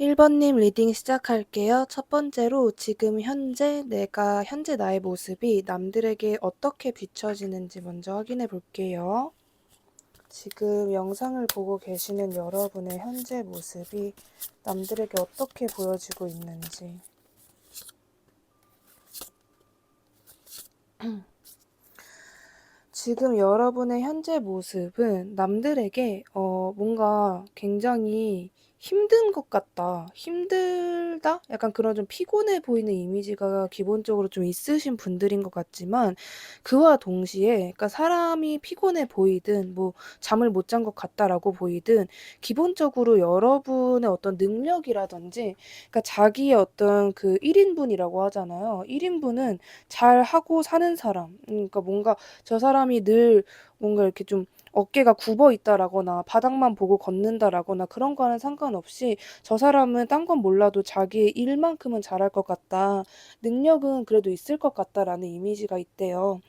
1번님 리딩 시작할게요. 첫 번째로 지금 현재 나의 모습이 남들에게 어떻게 비춰지는지 먼저 확인해 볼게요. 지금 영상을 보고 계시는 여러분의 현재 모습이 남들에게 어떻게 보여지고 있는지. 지금 여러분의 현재 모습은 남들에게 뭔가 굉장히 힘든 것 같다, 힘들다? 약간 그런 좀 피곤해 보이는 이미지가 기본적으로 좀 있으신 분들인 것 같지만 그와 동시에 그러니까 사람이 피곤해 보이든 뭐 잠을 못 잔 것 같다라고 보이든 기본적으로 여러분의 어떤 능력이라든지 그러니까 자기의 어떤 그 1인분이라고 하잖아요. 1인분은 잘하고 사는 사람. 그러니까 뭔가 저 사람이 늘 뭔가 이렇게 좀 어깨가 굽어 있다라거나 바닥만 보고 걷는다라거나 그런 거는 상관없이 '저 사람은 딴 건 몰라도 자기의 일만큼은 잘할 것 같다. 능력은 그래도 있을 것 같다.'라는 이미지가 있대요.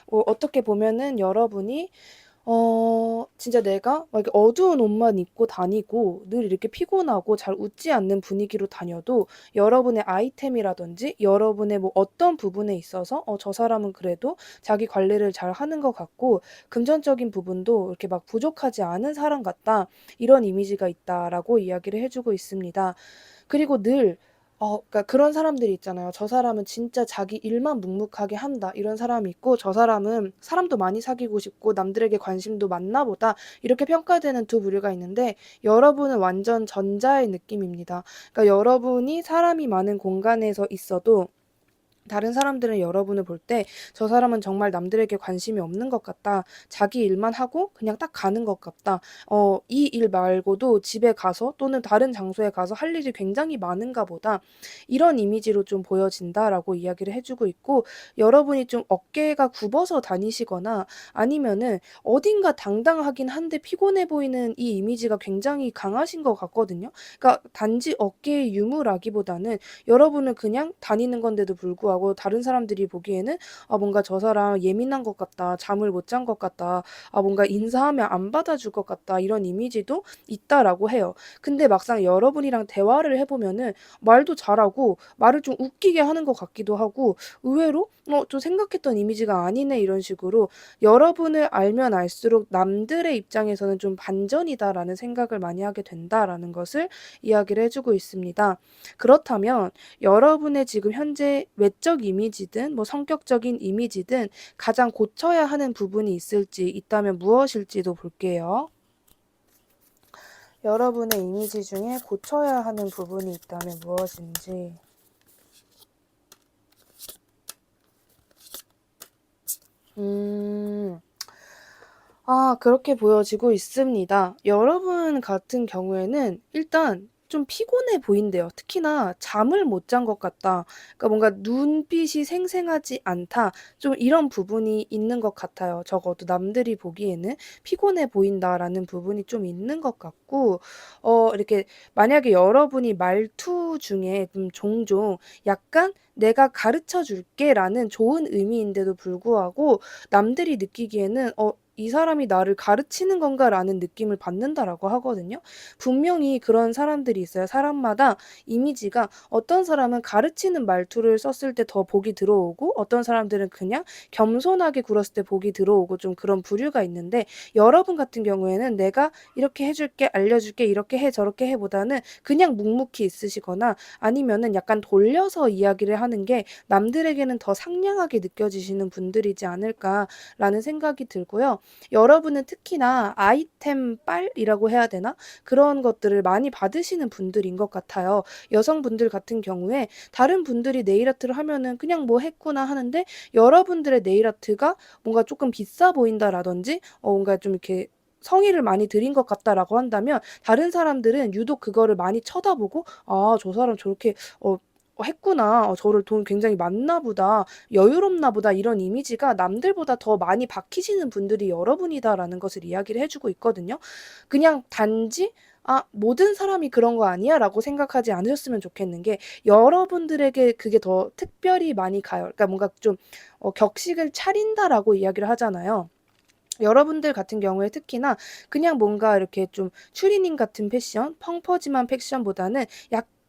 어떻게 보면은 여러분이 진짜 내가 막 이렇게 어두운 옷만 입고 다니고 늘 이렇게 피곤하고 잘 웃지 않는 분위기로 다녀도 여러분의 아이템이라든지 여러분의 뭐 어떤 부분에 있어서 '저 사람은 그래도 자기 관리를 잘하는 것 같고 금전적인 부분도 이렇게 막 부족하지 않은 사람 같다.' 이런 이미지가 있다라고 이야기를 해 주고 있습니다. 그리고 늘 그러니까 그런 사람들이 있잖아요. '저 사람은 진짜 자기 일만 묵묵하게 한다.' 이런 사람이 있고 '저 사람은 사람도 많이 사귀고 싶고 남들에게 관심도 많나 보다.' 이렇게 평가되는 두 부류가 있는데 여러분은 완전 전자의 느낌입니다. 그러니까 여러분이 사람이 많은 공간에서 있어도 다른 사람들은 여러분을 볼 때 '저 사람은 정말 남들에게 관심이 없는 것 같다. 자기 일만 하고 그냥 딱 가는 것 같다. 이 일 말고도 집에 가서 또는 다른 장소에 가서 할 일이 굉장히 많은가 보다.' 이런 이미지로 좀 보여진다라고 이야기를 해 주고 있고 여러분이 좀 어깨가 굽어서 다니시거나 아니면은 어딘가 당당하긴 한데 피곤해 보이는 이 이미지가 굉장히 강하신 것 같거든요. 그러니까 단지 어깨의 유무라기보다는 여러분은 그냥 다니는 건데도 불구하고 다른 사람들이 보기에는 '아 뭔가 저 사람 예민한 것 같다. 잠을 못 잔 것 같다. 아 뭔가 인사하면 안 받아줄 것 같다.' 이런 이미지도 있다라고 해요. 근데 막상 여러분이랑 대화를 해 보면은 말도 잘하고 말을 좀 웃기게 하는 것 같기도 하고 의외로 '좀 생각했던 이미지가 아니네.' 이런 식으로 여러분을 알면 알수록 남들의 입장에서는 좀 '반전이다.'라는 생각을 많이 하게 된다라는 것을 이야기를 해 주고 있습니다. 그렇다면 여러분의 지금 현재 외적 이미지든 뭐 성격적인 이미지든 가장 고쳐야 하는 부분이 있다면 무엇일지도 볼게요. 여러분의 이미지 중에 고쳐야 하는 부분이 있다면 무엇인지. 음. 그렇게 보여지고 있습니다. 여러분 같은 경우에는 일단 좀 피곤해 보인대요. 특히나 '잠을 못 잔 것 같다.' 그러니까 뭔가 '눈빛이 생생하지 않다.' 좀 이런 부분이 있는 것 같아요. 적어도 남들이 보기에는 '피곤해 보인다.'라는 부분이 좀 있는 것 같고 이렇게 만약에 여러분이 말투 중에 좀 종종 약간 '내가 가르쳐 줄게.'라는 좋은 의미인데도 불구하고 남들이 느끼기에는 '이 사람이 나를 가르치는 건가?'라는 느낌을 받는다라고 하거든요. 분명히 그런 사람들이 있어요. 사람마다 이미지가 어떤 사람은 가르치는 말투를 썼을 때 더 복이 들어오고 어떤 사람들은 그냥 겸손하게 굴었을 때 복이 들어오고 좀 그런 부류가 있는데 여러분 같은 경우에는 '내가 이렇게 해 줄게. 알려 줄게. 이렇게 해. 저렇게 해.' 보다는 그냥 묵묵히 있으시거나 아니면은 약간 돌려서 이야기를 하는 게 남들에게는 더 상냥하게 느껴지시는 분들이지 않을까라는 생각이 들고요. 여러분은 특히나 아이템 빨이라고 해야 되나? 그런 것들을 많이 받으시는 분들인 것 같아요. 여성분들 같은 경우에 다른 분들이 네일 아트를 하면은 '그냥 뭐 했구나.' 하는데 여러분들의 네일 아트가 뭔가 쪼끔 비싸 보인다라든지 뭔가 좀 이렇게 성의를 많이 들인 것 같다라고 한다면 다른 사람들은 유독 그거를 많이 쳐다보고 '아 저 사람 저렇게 했구나. 저를 돈 굉장히 많나 보다. 여유롭나 보다.' 이런 이미지가 남들보다 더 많이 박히시는 분들이 여러분이다라는 것을 이야기를 해 주고 있거든요. 그냥 단지 '아 모든 사람이 그런 거 아니야?'라고 생각하지 않으셨으면 좋겠는 게 여러분들에게 그게 더 특별히 많이 가요. 그러니까 뭔가 좀 격식을 차린다라고 이야기를 하잖아요. 여러분들 같은 경우에 특히나 그냥 뭔가 이렇게 좀 추리닝 같은 패션, 펑퍼짐한 패션보다는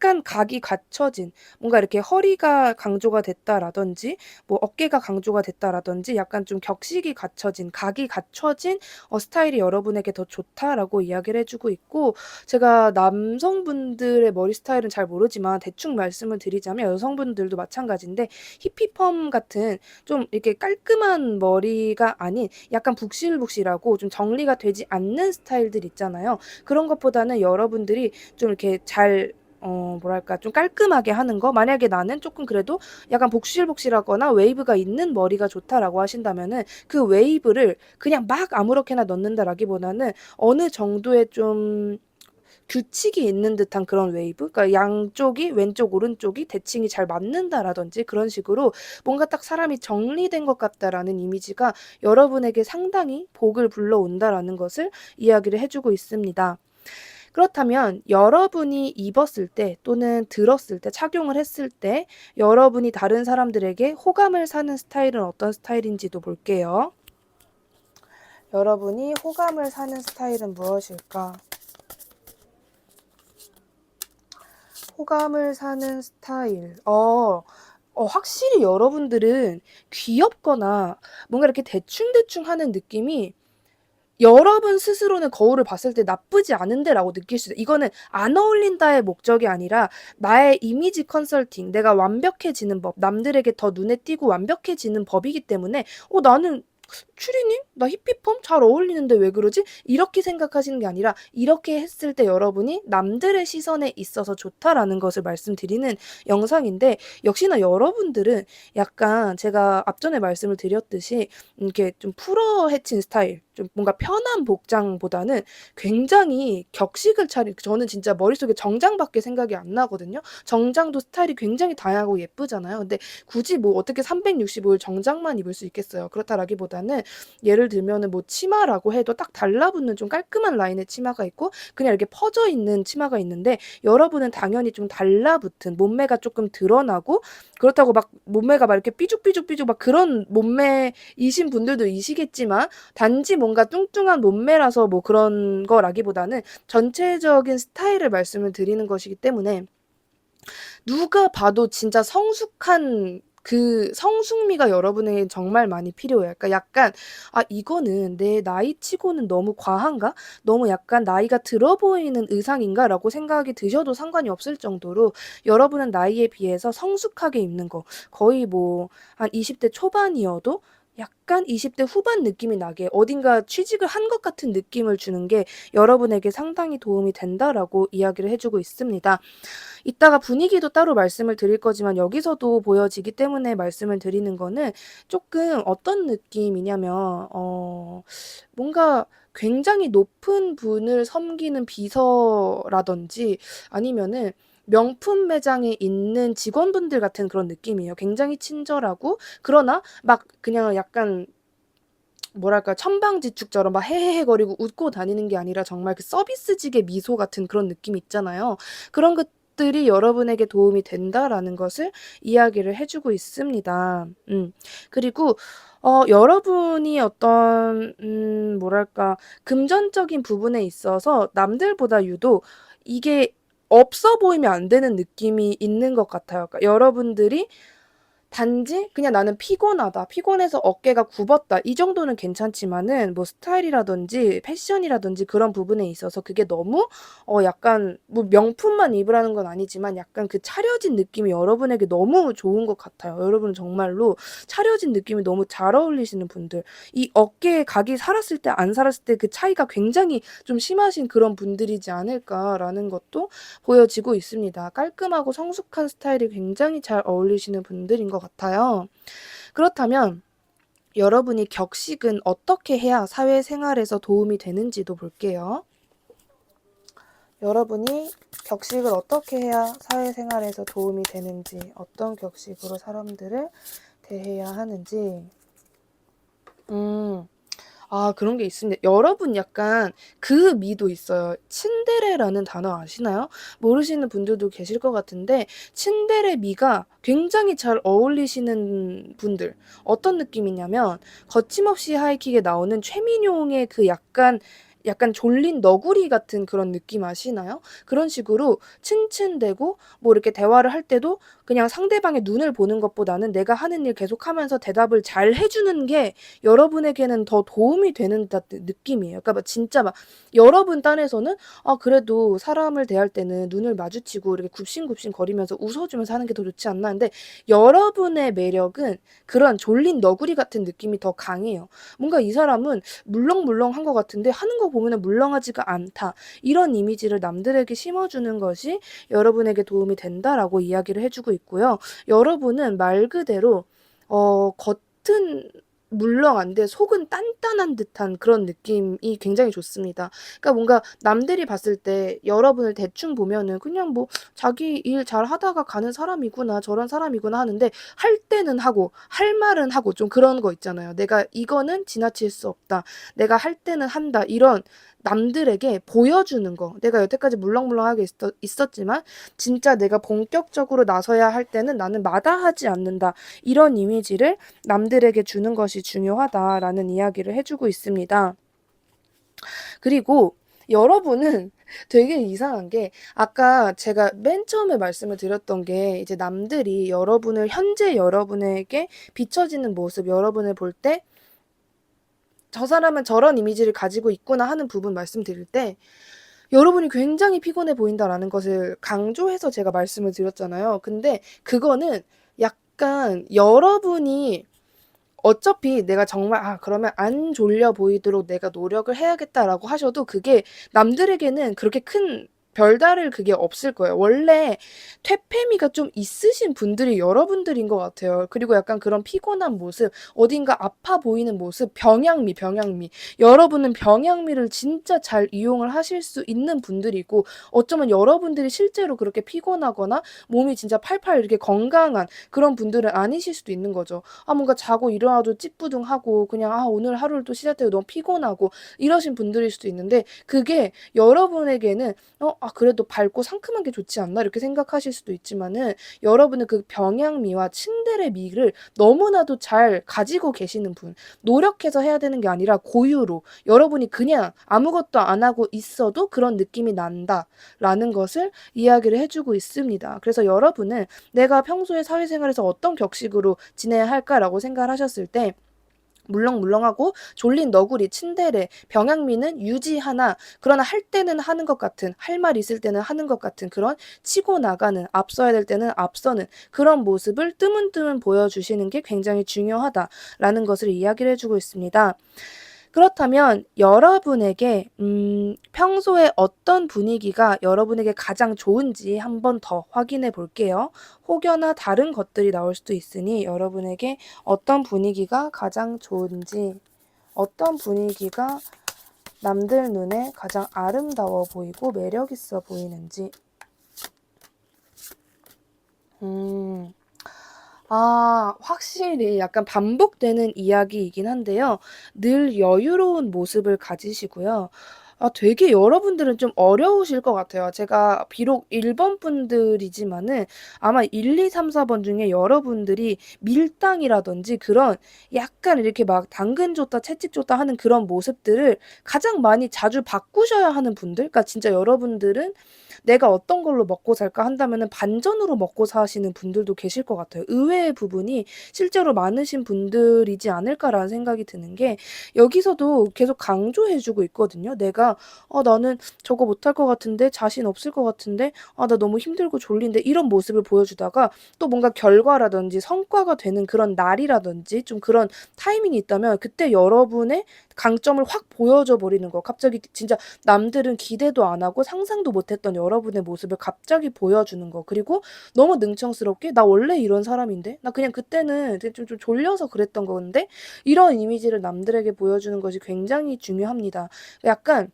약간 각이 갖춰진, 뭔가 이렇게 허리가 강조가 됐다라든지 뭐 어깨가 강조가 됐다라든지 약간 좀 격식이 갖춰진, 각이 갖춰진 스타일이 여러분에게 더 좋다라고 이야기를 해주고 있고, 제가 남성분들의 머리 스타일은 잘 모르지만 대충 말씀을 드리자면 여성분들도 마찬가지인데, 히피펌 같은 좀 이렇게 깔끔한 머리가 아닌 약간 북실북실하고 좀 정리가 되지 않는 스타일들 있잖아요. 그런 것보다는 여러분들이 좀 이렇게 잘 뭐랄까 좀 깔끔하게 하는 거, 만약에 나는 조금 그래도 약간 복실복실하거나 웨이브가 있는 머리가 좋다라고 하신다면은 그 웨이브를 그냥 막 아무렇게나 넣는다라기보다는 어느 정도의 좀 규칙이 있는 듯한 그런 웨이브? 그러니까 양쪽이 왼쪽 오른쪽이 대칭이 잘 맞는다라든지 그런 식으로 뭔가 딱 사람이 정리된 것 같다라는 이미지가 여러분에게 상당히 복을 불러온다라는 것을 이야기를 해주고 있습니다. 그렇다면 여러분이 입었을 때 또는 들었을 때, 착용을 했을 때 여러분이 다른 사람들에게 호감을 사는 스타일은 어떤 스타일인지도 볼게요. 여러분이 호감을 사는 스타일은 무엇일까? 호감을 사는 스타일. 확실히 여러분들은 귀엽거나 뭔가 이렇게 대충대충 하는 느낌이 여러분 스스로는 거울을 봤을 때 나쁘지 않은데라고 느낄 수 있어요. 이거는 안 어울린다의 목적이 아니라 나의 이미지 컨설팅, 내가 완벽해지는 법, 남들에게 더 눈에 띄고 완벽해지는 법이기 때문에 나는 추리님? 나 히피펌 잘 어울리는데 왜 그러지? 이렇게 생각하시는 게 아니라 이렇게 했을 때 여러분이 남들의 시선에 있어서 좋다라는 것을 말씀드리는 영상인데, 역시나 여러분들은 약간 제가 앞전에 말씀을 드렸듯이 이렇게 좀 풀어헤친 스타일, 좀 뭔가 편한 복장보다는 굉장히 격식을 차린, 저는 진짜 머릿속에 정장밖에 생각이 안 나거든요. 정장도 스타일이 굉장히 다양하고 예쁘잖아요. 근데 굳이 뭐 어떻게 365일 정장만 입을 수 있겠어요. 그렇다라기보다는 예를 들면은 뭐 치마라고 해도 딱 달라붙는 좀 깔끔한 라인의 치마가 있고 그냥 이렇게 퍼져 있는 치마가 있는데, 여러분은 당연히 좀 달라붙은 몸매가 조금 드러나고, 그렇다고 막 몸매가 막 이렇게 삐죽삐죽삐죽 막 그런 몸매이신 분들도 이시겠지만, 단지 뭔가 뚱뚱한 몸매라서 뭐 그런 거라기보다는 전체적인 스타일을 말씀을 드리는 것이기 때문에 누가 봐도 진짜 성숙한 그 성숙미가 여러분에게 정말 많이 필요해요. 그러니까 약간 이거는 내 나이치고는 너무 과한가? 너무 약간 나이가 들어 보이는 의상인가?'라고 생각이 드셔도 상관이 없을 정도로 여러분은 나이에 비해서 성숙하게 입는 거, 거의 뭐 한 20대 초반이어도 약간 20대 후반 느낌이 나게 어딘가 취직을 한 것 같은 느낌을 주는 게 여러분에게 상당히 도움이 된다라고 이야기를 해 주고 있습니다. 이따가 분위기도 따로 말씀을 드릴 거지만 여기서도 보여지기 때문에 말씀을 드리는 거는, 조금 어떤 느낌이냐면 뭔가 굉장히 높은 분을 섬기는 비서라든지 아니면은 명품 매장에 있는 직원분들 같은 그런 느낌이에요. 굉장히 친절하고, 그러나 막 그냥 약간 뭐랄까 천방지축처럼 막 헤헤헤거리고 웃고 다니는 게 아니라 정말 그 서비스직의 미소 같은 그런 느낌 있잖아요. 그런 것들이 여러분에게 도움이 된다라는 것을 이야기를 해 주고 있습니다. 그리고 여러분이 어떤 뭐랄까 금전적인 부분에 있어서 남들보다 유독 이게 없어 보이면 안 되는 느낌이 있는 것 같아요. 그러니까 여러분들이 단지 그냥 '나는 피곤하다. 피곤해서 어깨가 굽었다.' 이 정도는 괜찮지만은 뭐 스타일이라든지 패션이라든지 그런 부분에 있어서 그게 너무 약간 뭐 명품만 입으라는 건 아니지만 약간 그 차려진 느낌이 여러분에게 너무 좋은 것 같아요. 여러분은 정말로 차려진 느낌이 너무 잘 어울리시는 분들, 이 어깨에 각이 살았을 때 안 살았을 때 그 차이가 굉장히 좀 심하신 그런 분들이지 않을까라는 것도 보여지고 있습니다. 깔끔하고 성숙한 스타일이 굉장히 잘 어울리시는 분들인 것 같아요. 그렇다면 여러분이 격식은 어떻게 해야 사회생활에서 도움이 되는지도 볼게요. 여러분이 격식을 어떻게 해야 사회생활에서 도움이 되는지, 어떤 격식으로 사람들을 대해야 하는지. 그런 게 있습니다. 여러분 약간 그 미도 있어요. 츤데레라는 단어 아시나요? 모르시는 분들도 계실 것 같은데, 츤데레 미가 굉장히 잘 어울리시는 분들. 어떤 느낌이냐면 거침없이 하이킥에 나오는 최민용의 그 약간 약간 졸린 너구리 같은 그런 느낌 아시나요? 그런 식으로 츤츤대고 뭐 이렇게 대화를 할 때도 그냥 상대방의 눈을 보는 것보다는 내가 하는 일 계속하면서 대답을 잘 해주는 게 여러분에게는 더 도움이 되는 느낌이에요. 그러니까 막 진짜 막 여러분 딴에서는 그래도 사람을 대할 때는 눈을 마주치고 이렇게 굽신굽신 거리면서 웃어주면서 하는 게 더 좋지 않나 하는데 여러분의 매력은 그런 졸린 너구리 같은 느낌이 더 강해요. 뭔가 이 사람은 물렁물렁한 것 같은데 하는 거 보면은 물렁하지가 않다. 이런 이미지를 남들에게 심어주는 것이 여러분에게 도움이 된다라고 이야기를 해주고 있고요. 여러분은 말 그대로 겉은 물렁한데 속은 단단한 듯한 그런 느낌이 굉장히 좋습니다. 그러니까 뭔가 남들이 봤을 때 여러분을 대충 보면은 그냥 뭐 자기 일 잘하다가 가는 사람이구나, 저런 사람이구나 하는데 할 때는 하고 할 말은 하고 좀 그런 거 있잖아요. 내가 이거는 지나칠 수 없다. 내가 할 때는 한다. 이런 남들에게 보여주는 거. 내가 여태까지 물렁물렁하게 있었지만 진짜 내가 본격적으로 나서야 할 때는 나는 마다하지 않는다. 이런 이미지를 남들에게 주는 것이 중요하다라는 이야기를 해주고 있습니다. 그리고 여러분은 되게 이상한 게 아까 제가 맨 처음에 말씀을 드렸던 게 이제 남들이 여러분을 현재 여러분에게 비춰지는 모습 여러분을 볼 때 저 사람은 저런 이미지를 가지고 있구나 하는 부분 말씀드릴 때 여러분이 굉장히 피곤해 보인다라는 것을 강조해서 제가 말씀을 드렸잖아요. 근데 그거는 약간 여러분이 어차피 내가 정말 그러면 안 졸려 보이도록 내가 노력을 해야겠다라고 하셔도 그게 남들에게는 그렇게 큰 별다를 그게 없을 거예요. 원래 퇴폐미가 좀 있으신 분들이 여러분들인 것 같아요. 그리고 약간 그런 피곤한 모습, 어딘가 아파 보이는 모습, 병양미. 여러분은 병양미를 진짜 잘 이용을 하실 수 있는 분들이고 어쩌면 여러분들이 실제로 그렇게 피곤하거나 몸이 진짜 팔팔 이렇게 건강한 그런 분들은 아니실 수도 있는 거죠. 뭔가 자고 일어나도 찌뿌둥하고 그냥 오늘 하루를 또 시작되고 너무 피곤하고 이러신 분들일 수도 있는데 그게 여러분에게는 그래도 밝고 상큼한 게 좋지 않나 이렇게 생각하실 수도 있지만은 여러분은 그 병양미와 츤데레 미를 너무나도 잘 가지고 계시는 분. 노력해서 해야 되는 게 아니라 고유로 여러분이 그냥 아무것도 안 하고 있어도 그런 느낌이 난다라는 것을 이야기를 해주고 있습니다. 그래서 여러분은 내가 평소에 사회생활에서 어떤 격식으로 지내야 할까라고 생각을 하셨을 때 물렁물렁하고 졸린 너구리, 츤데레, 병양미는 유지하나 그러나 할 때는 하는 것 같은 할 말 있을 때는 하는 것 같은 그런 치고 나가는 앞서야 될 때는 앞서는 그런 모습을 뜨문뜨문 보여주시는 게 굉장히 중요하다라는 것을 이야기를 해주고 있습니다. 그렇다면 여러분에게 평소에 어떤 분위기가 여러분에게 가장 좋은지 한 번 더 확인해 볼게요. 혹여나 다른 것들이 나올 수도 있으니 여러분에게 어떤 분위기가 가장 좋은지, 어떤 분위기가 남들 눈에 가장 아름다워 보이고 매력 있어 보이는지. 확실히 약간 반복되는 이야기이긴 한데요. 늘 여유로운 모습을 가지시고요. 되게 여러분들은 좀 어려우실 것 같아요. 제가 비록 1번 분들이지만은 아마 1, 2, 3, 4번 중에 여러분들이 밀당이라든지 그런 약간 이렇게 막 당근 줬다 채찍 줬다 하는 그런 모습들을 가장 많이 자주 바꾸셔야 하는 분들? 그러니까 진짜 여러분들은 내가 어떤 걸로 먹고 살까 한다면은 반전으로 먹고 사시는 분들도 계실 것 같아요. 의외의 부분이 실제로 많으신 분들이지 않을까라는 생각이 드는 게 여기서도 계속 강조해 주고 있거든요. 내가 나는 저거 못할 것 같은데 자신 없을 것 같은데 나 너무 힘들고 졸린데 이런 모습을 보여주다가 또 뭔가 결과라든지 성과가 되는 그런 날이라든지 좀 그런 타이밍이 있다면 그때 여러분의 강점을 확 보여줘 버리는 거. 갑자기 진짜 남들은 기대도 안 하고 상상도 못했던 여러분의 모습을 갑자기 보여주는 거. 그리고 너무 능청스럽게 나 원래 이런 사람인데 나 그냥 그때는 좀 졸려서 그랬던 건데 이런 이미지를 남들에게 보여주는 것이 굉장히 중요합니다. 약간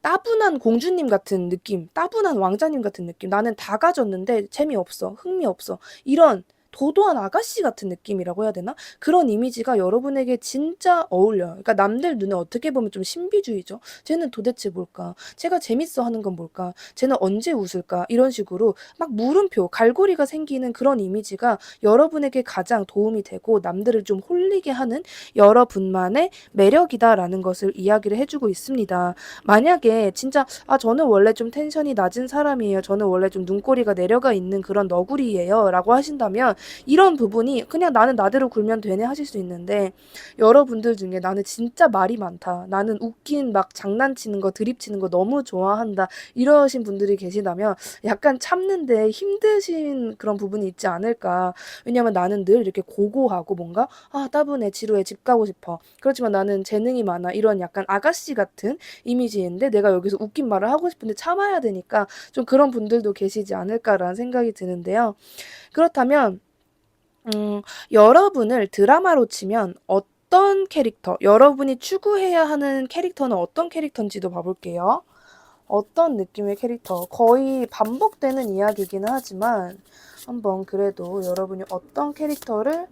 따분한 공주님 같은 느낌, 따분한 왕자님 같은 느낌. 나는 다 가졌는데 재미없어, 흥미없어. 이런 도도한 아가씨 같은 느낌이라고 해야 되나? 그런 이미지가 여러분에게 진짜 어울려요. 그러니까 남들 눈에 어떻게 보면 좀 신비주의죠. 쟤는 도대체 뭘까? 쟤가 재밌어 하는 건 뭘까? 쟤는 언제 웃을까? 이런 식으로 막 물음표, 갈고리가 생기는 그런 이미지가 여러분에게 가장 도움이 되고 남들을 좀 홀리게 하는 여러분만의 매력이다라는 것을 이야기를 해주고 있습니다. 만약에 진짜 저는 원래 좀 텐션이 낮은 사람이에요. 저는 원래 좀 눈꼬리가 내려가 있는 그런 너구리예요. 라고 하신다면 이런 부분이 그냥 나는 나대로 굴면 되네 하실 수 있는데 여러분들 중에 나는 진짜 말이 많다. 나는 웃긴 막 장난치는 거 드립치는 거 너무 좋아한다. 이러신 분들이 계시다면 약간 참는데 힘드신 그런 부분이 있지 않을까. 왜냐면 나는 늘 이렇게 고고하고 뭔가 따분해 지루해 집 가고 싶어. 그렇지만 나는 재능이 많아. 이런 약간 아가씨 같은 이미지인데 내가 여기서 웃긴 말을 하고 싶은데 참아야 되니까 좀 그런 분들도 계시지 않을까라는 생각이 드는데요. 그렇다면 여러분을 드라마로 치면 어떤 캐릭터, 여러분이 추구해야 하는 캐릭터는 어떤 캐릭터인지도 봐볼게요. 어떤 느낌의 캐릭터, 거의 반복되는 이야기이기는 하지만 한번 그래도 여러분이 어떤 캐릭터를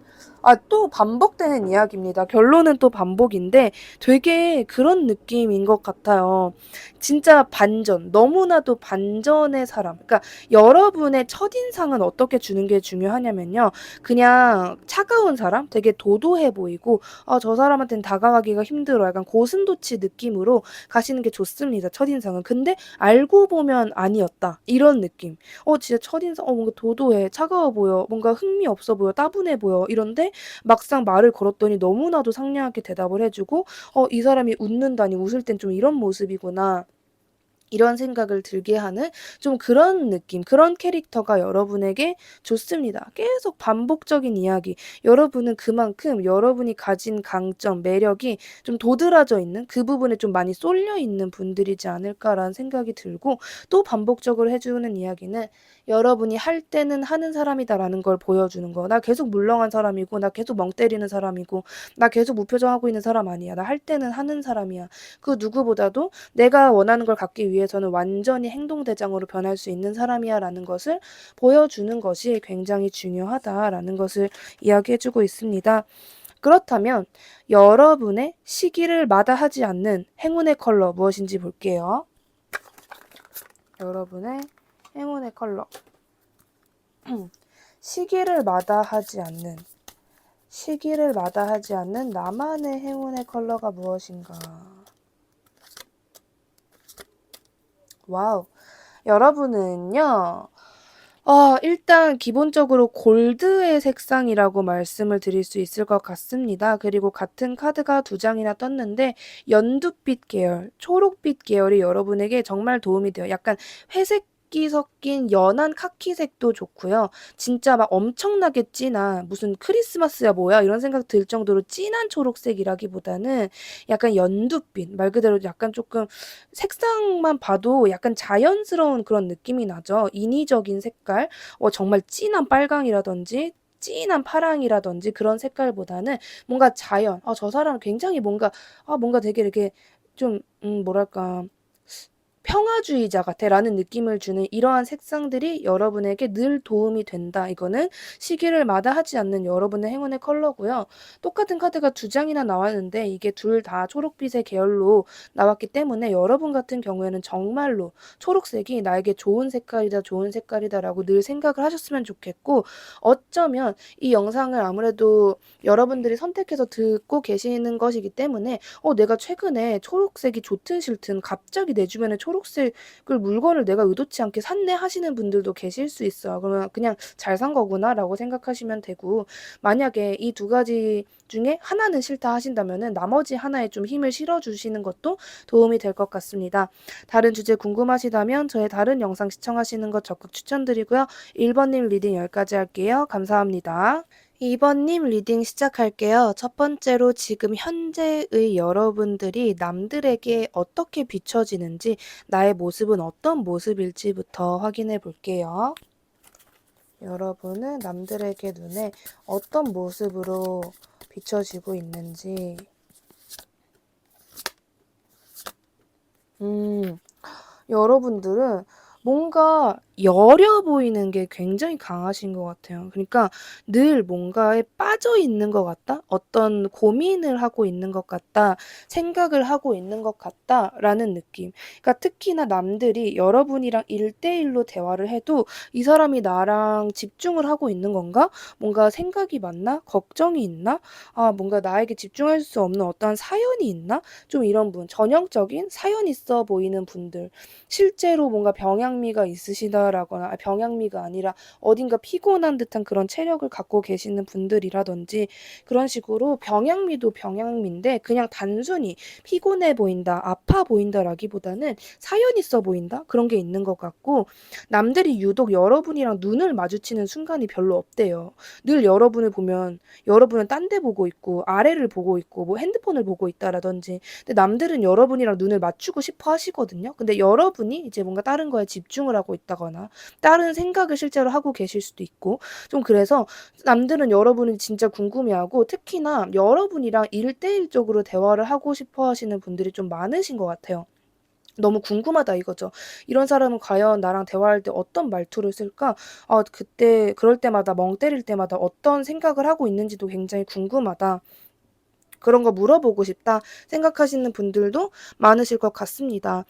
또 반복되는 이야기입니다. 결론은 또 반복인데 되게 그런 느낌인 것 같아요. 진짜 반전, 너무나도 반전의 사람. 그러니까 여러분의 첫인상은 어떻게 주는 게 중요하냐면요. 그냥 차가운 사람, 되게 도도해 보이고 저 사람한테는 다가가기가 힘들어. 약간 고슴도치 느낌으로 가시는 게 좋습니다. 첫인상은. 근데 알고 보면 아니었다. 이런 느낌. 진짜 첫인상 뭔가 도도해. 차가워 보여. 뭔가 흥미 없어 보여. 따분해 보여. 이런데 막상 말을 걸었더니 너무나도 상냥하게 대답을 해주고 이 사람이 웃는다니 웃을 땐 좀 이런 모습이구나. 이런 생각을 들게 하는 좀 그런 느낌, 그런 캐릭터가 여러분에게 좋습니다. 계속 반복적인 이야기. 여러분은 그만큼 여러분이 가진 강점, 매력이 좀 도드라져 있는 그 부분에 좀 많이 쏠려 있는 분들이지 않을까라는 생각이 들고 또 반복적으로 해주는 이야기는 여러분이 할 때는 하는 사람이다라는 걸 보여주는 거. 나 계속 물렁한 사람이고, 나 계속 멍 때리는 사람이고, 나 계속 무표정하고 있는 사람 아니야. 나 할 때는 하는 사람이야. 그 누구보다도 내가 원하는 걸 갖기 위해서는 완전히 행동대장으로 변할 수 있는 사람이야라는 것을 보여주는 것이 굉장히 중요하다라는 것을 이야기해주고 있습니다. 그렇다면 여러분의 시기를 마다하지 않는 행운의 컬러 무엇인지 볼게요. 여러분의 행운의 컬러. 시기를 마다하지 않는 나만의 행운의 컬러가 무엇인가. 와우. 여러분은요, 일단 기본적으로 골드의 색상이라고 말씀을 드릴 수 있을 것 같습니다. 그리고 같은 카드가 2장이나 떴는데 연두빛 계열, 초록빛 계열이 여러분에게 정말 도움이 돼요. 약간 회색기 섞인 연한 카키색도 좋고요. 진짜 막 엄청나게 진한 무슨 크리스마스야 뭐야 이런 생각 들 정도로 진한 초록색이라기보다는 약간 연두빛, 말 그대로 약간 조금 색상만 봐도 약간 자연스러운 그런 느낌이 나죠. 인위적인 색깔, 정말 진한 빨강이라든지 진한 파랑이라든지 그런 색깔보다는 뭔가 자연, 저 사람은 굉장히 뭔가 되게 이렇게 좀, 뭐랄까, 평화주의자 같아라는 느낌을 주는 이러한 색상들이 여러분에게 늘 도움이 된다. 이거는 시기를 마다하지 않는 여러분의 행운의 컬러고요. 똑같은 카드가 2장이나 나왔는데 이게 둘 다 초록빛의 계열로 나왔기 때문에 여러분 같은 경우에는 정말로 초록색이 나에게 좋은 색깔이다라고 늘 생각을 하셨으면 좋겠고 어쩌면 이 영상을 아무래도 여러분들이 선택해서 듣고 계시는 것이기 때문에 내가 최근에 초록색이 좋든 싫든 갑자기 내 주변에 초록색을 물건을 내가 의도치 않게 샀네 하시는 분들도 계실 수 있어요. 그러면 그냥 잘 산 거구나라고 생각하시면 되고 만약에 이 2가지 중에 하나는 싫다 하신다면은 나머지 하나에 좀 힘을 실어주시는 것도 도움이 될 것 같습니다. 다른 주제 궁금하시다면 저의 다른 영상 시청하시는 것 적극 추천드리고요. 1번님 리딩 여기까지 할게요. 감사합니다. 2번님 리딩 시작할게요. 첫 번째로 지금 현재의 여러분들이 남들에게 어떻게 비춰지는지 나의 모습은 어떤 모습일지부터 확인해 볼게요. 여러분은 남들에게 눈에 어떤 모습으로 비춰지고 있는지 여러분들은 뭔가 여려 보이는 게 굉장히 강하신 것 같아요. 그러니까 늘 뭔가에 빠져 있는 것 같다? 어떤 고민을 하고 있는 것 같다? 생각을 하고 있는 것 같다라는 느낌. 그러니까 특히나 남들이 여러분이랑 1대1로 대화를 해도 '이 사람이 나랑 집중을 하고 있는 건가? 뭔가 생각이 많나? 걱정이 있나? 아 뭔가 나에게 집중할 수 없는 어떠한 사연이 있나?' 좀 이런 분, 전형적인 사연 있어 보이는 분들. 실제로 뭔가 병양미가 있으시다라거나 병양미가 아니라 어딘가 피곤한 듯한 그런 체력을 갖고 계시는 분들이라든지 그런 식으로 병양미도 병양미인데 그냥 단순히 피곤해 보인다, 아파 보인다라기보다는 사연 있어 보인다? 그런 게 있는 것 같고 남들이 유독 여러분이랑 눈을 마주치는 순간이 별로 없대요. 늘 여러분을 보면 여러분은 딴 데 보고 있고 아래를 보고 있고 뭐 핸드폰을 보고 있다라든지 근데 남들은 여러분이랑 눈을 맞추고 싶어 하시거든요. 근데 여러분이 이제 뭔가 다른 거에 집중을 하고 있다거나 다른 생각을 실제로 하고 계실 수도 있고 좀 그래서 남들은 여러분을 진짜 궁금해하고 특히나 여러분이랑 1대1적으로 대화를 하고 싶어 하시는 분들이 좀 많으신 것 같아요. 너무 궁금하다 이거죠. '이런 사람은 과연 나랑 대화할 때 어떤 말투를 쓸까? 아 그때 그럴 때마다 멍 때릴 때마다 어떤 생각을 하고 있는지도 굉장히 궁금하다.' 그런 거 물어보고 싶다 생각하시는 분들도 많으실 것 같습니다.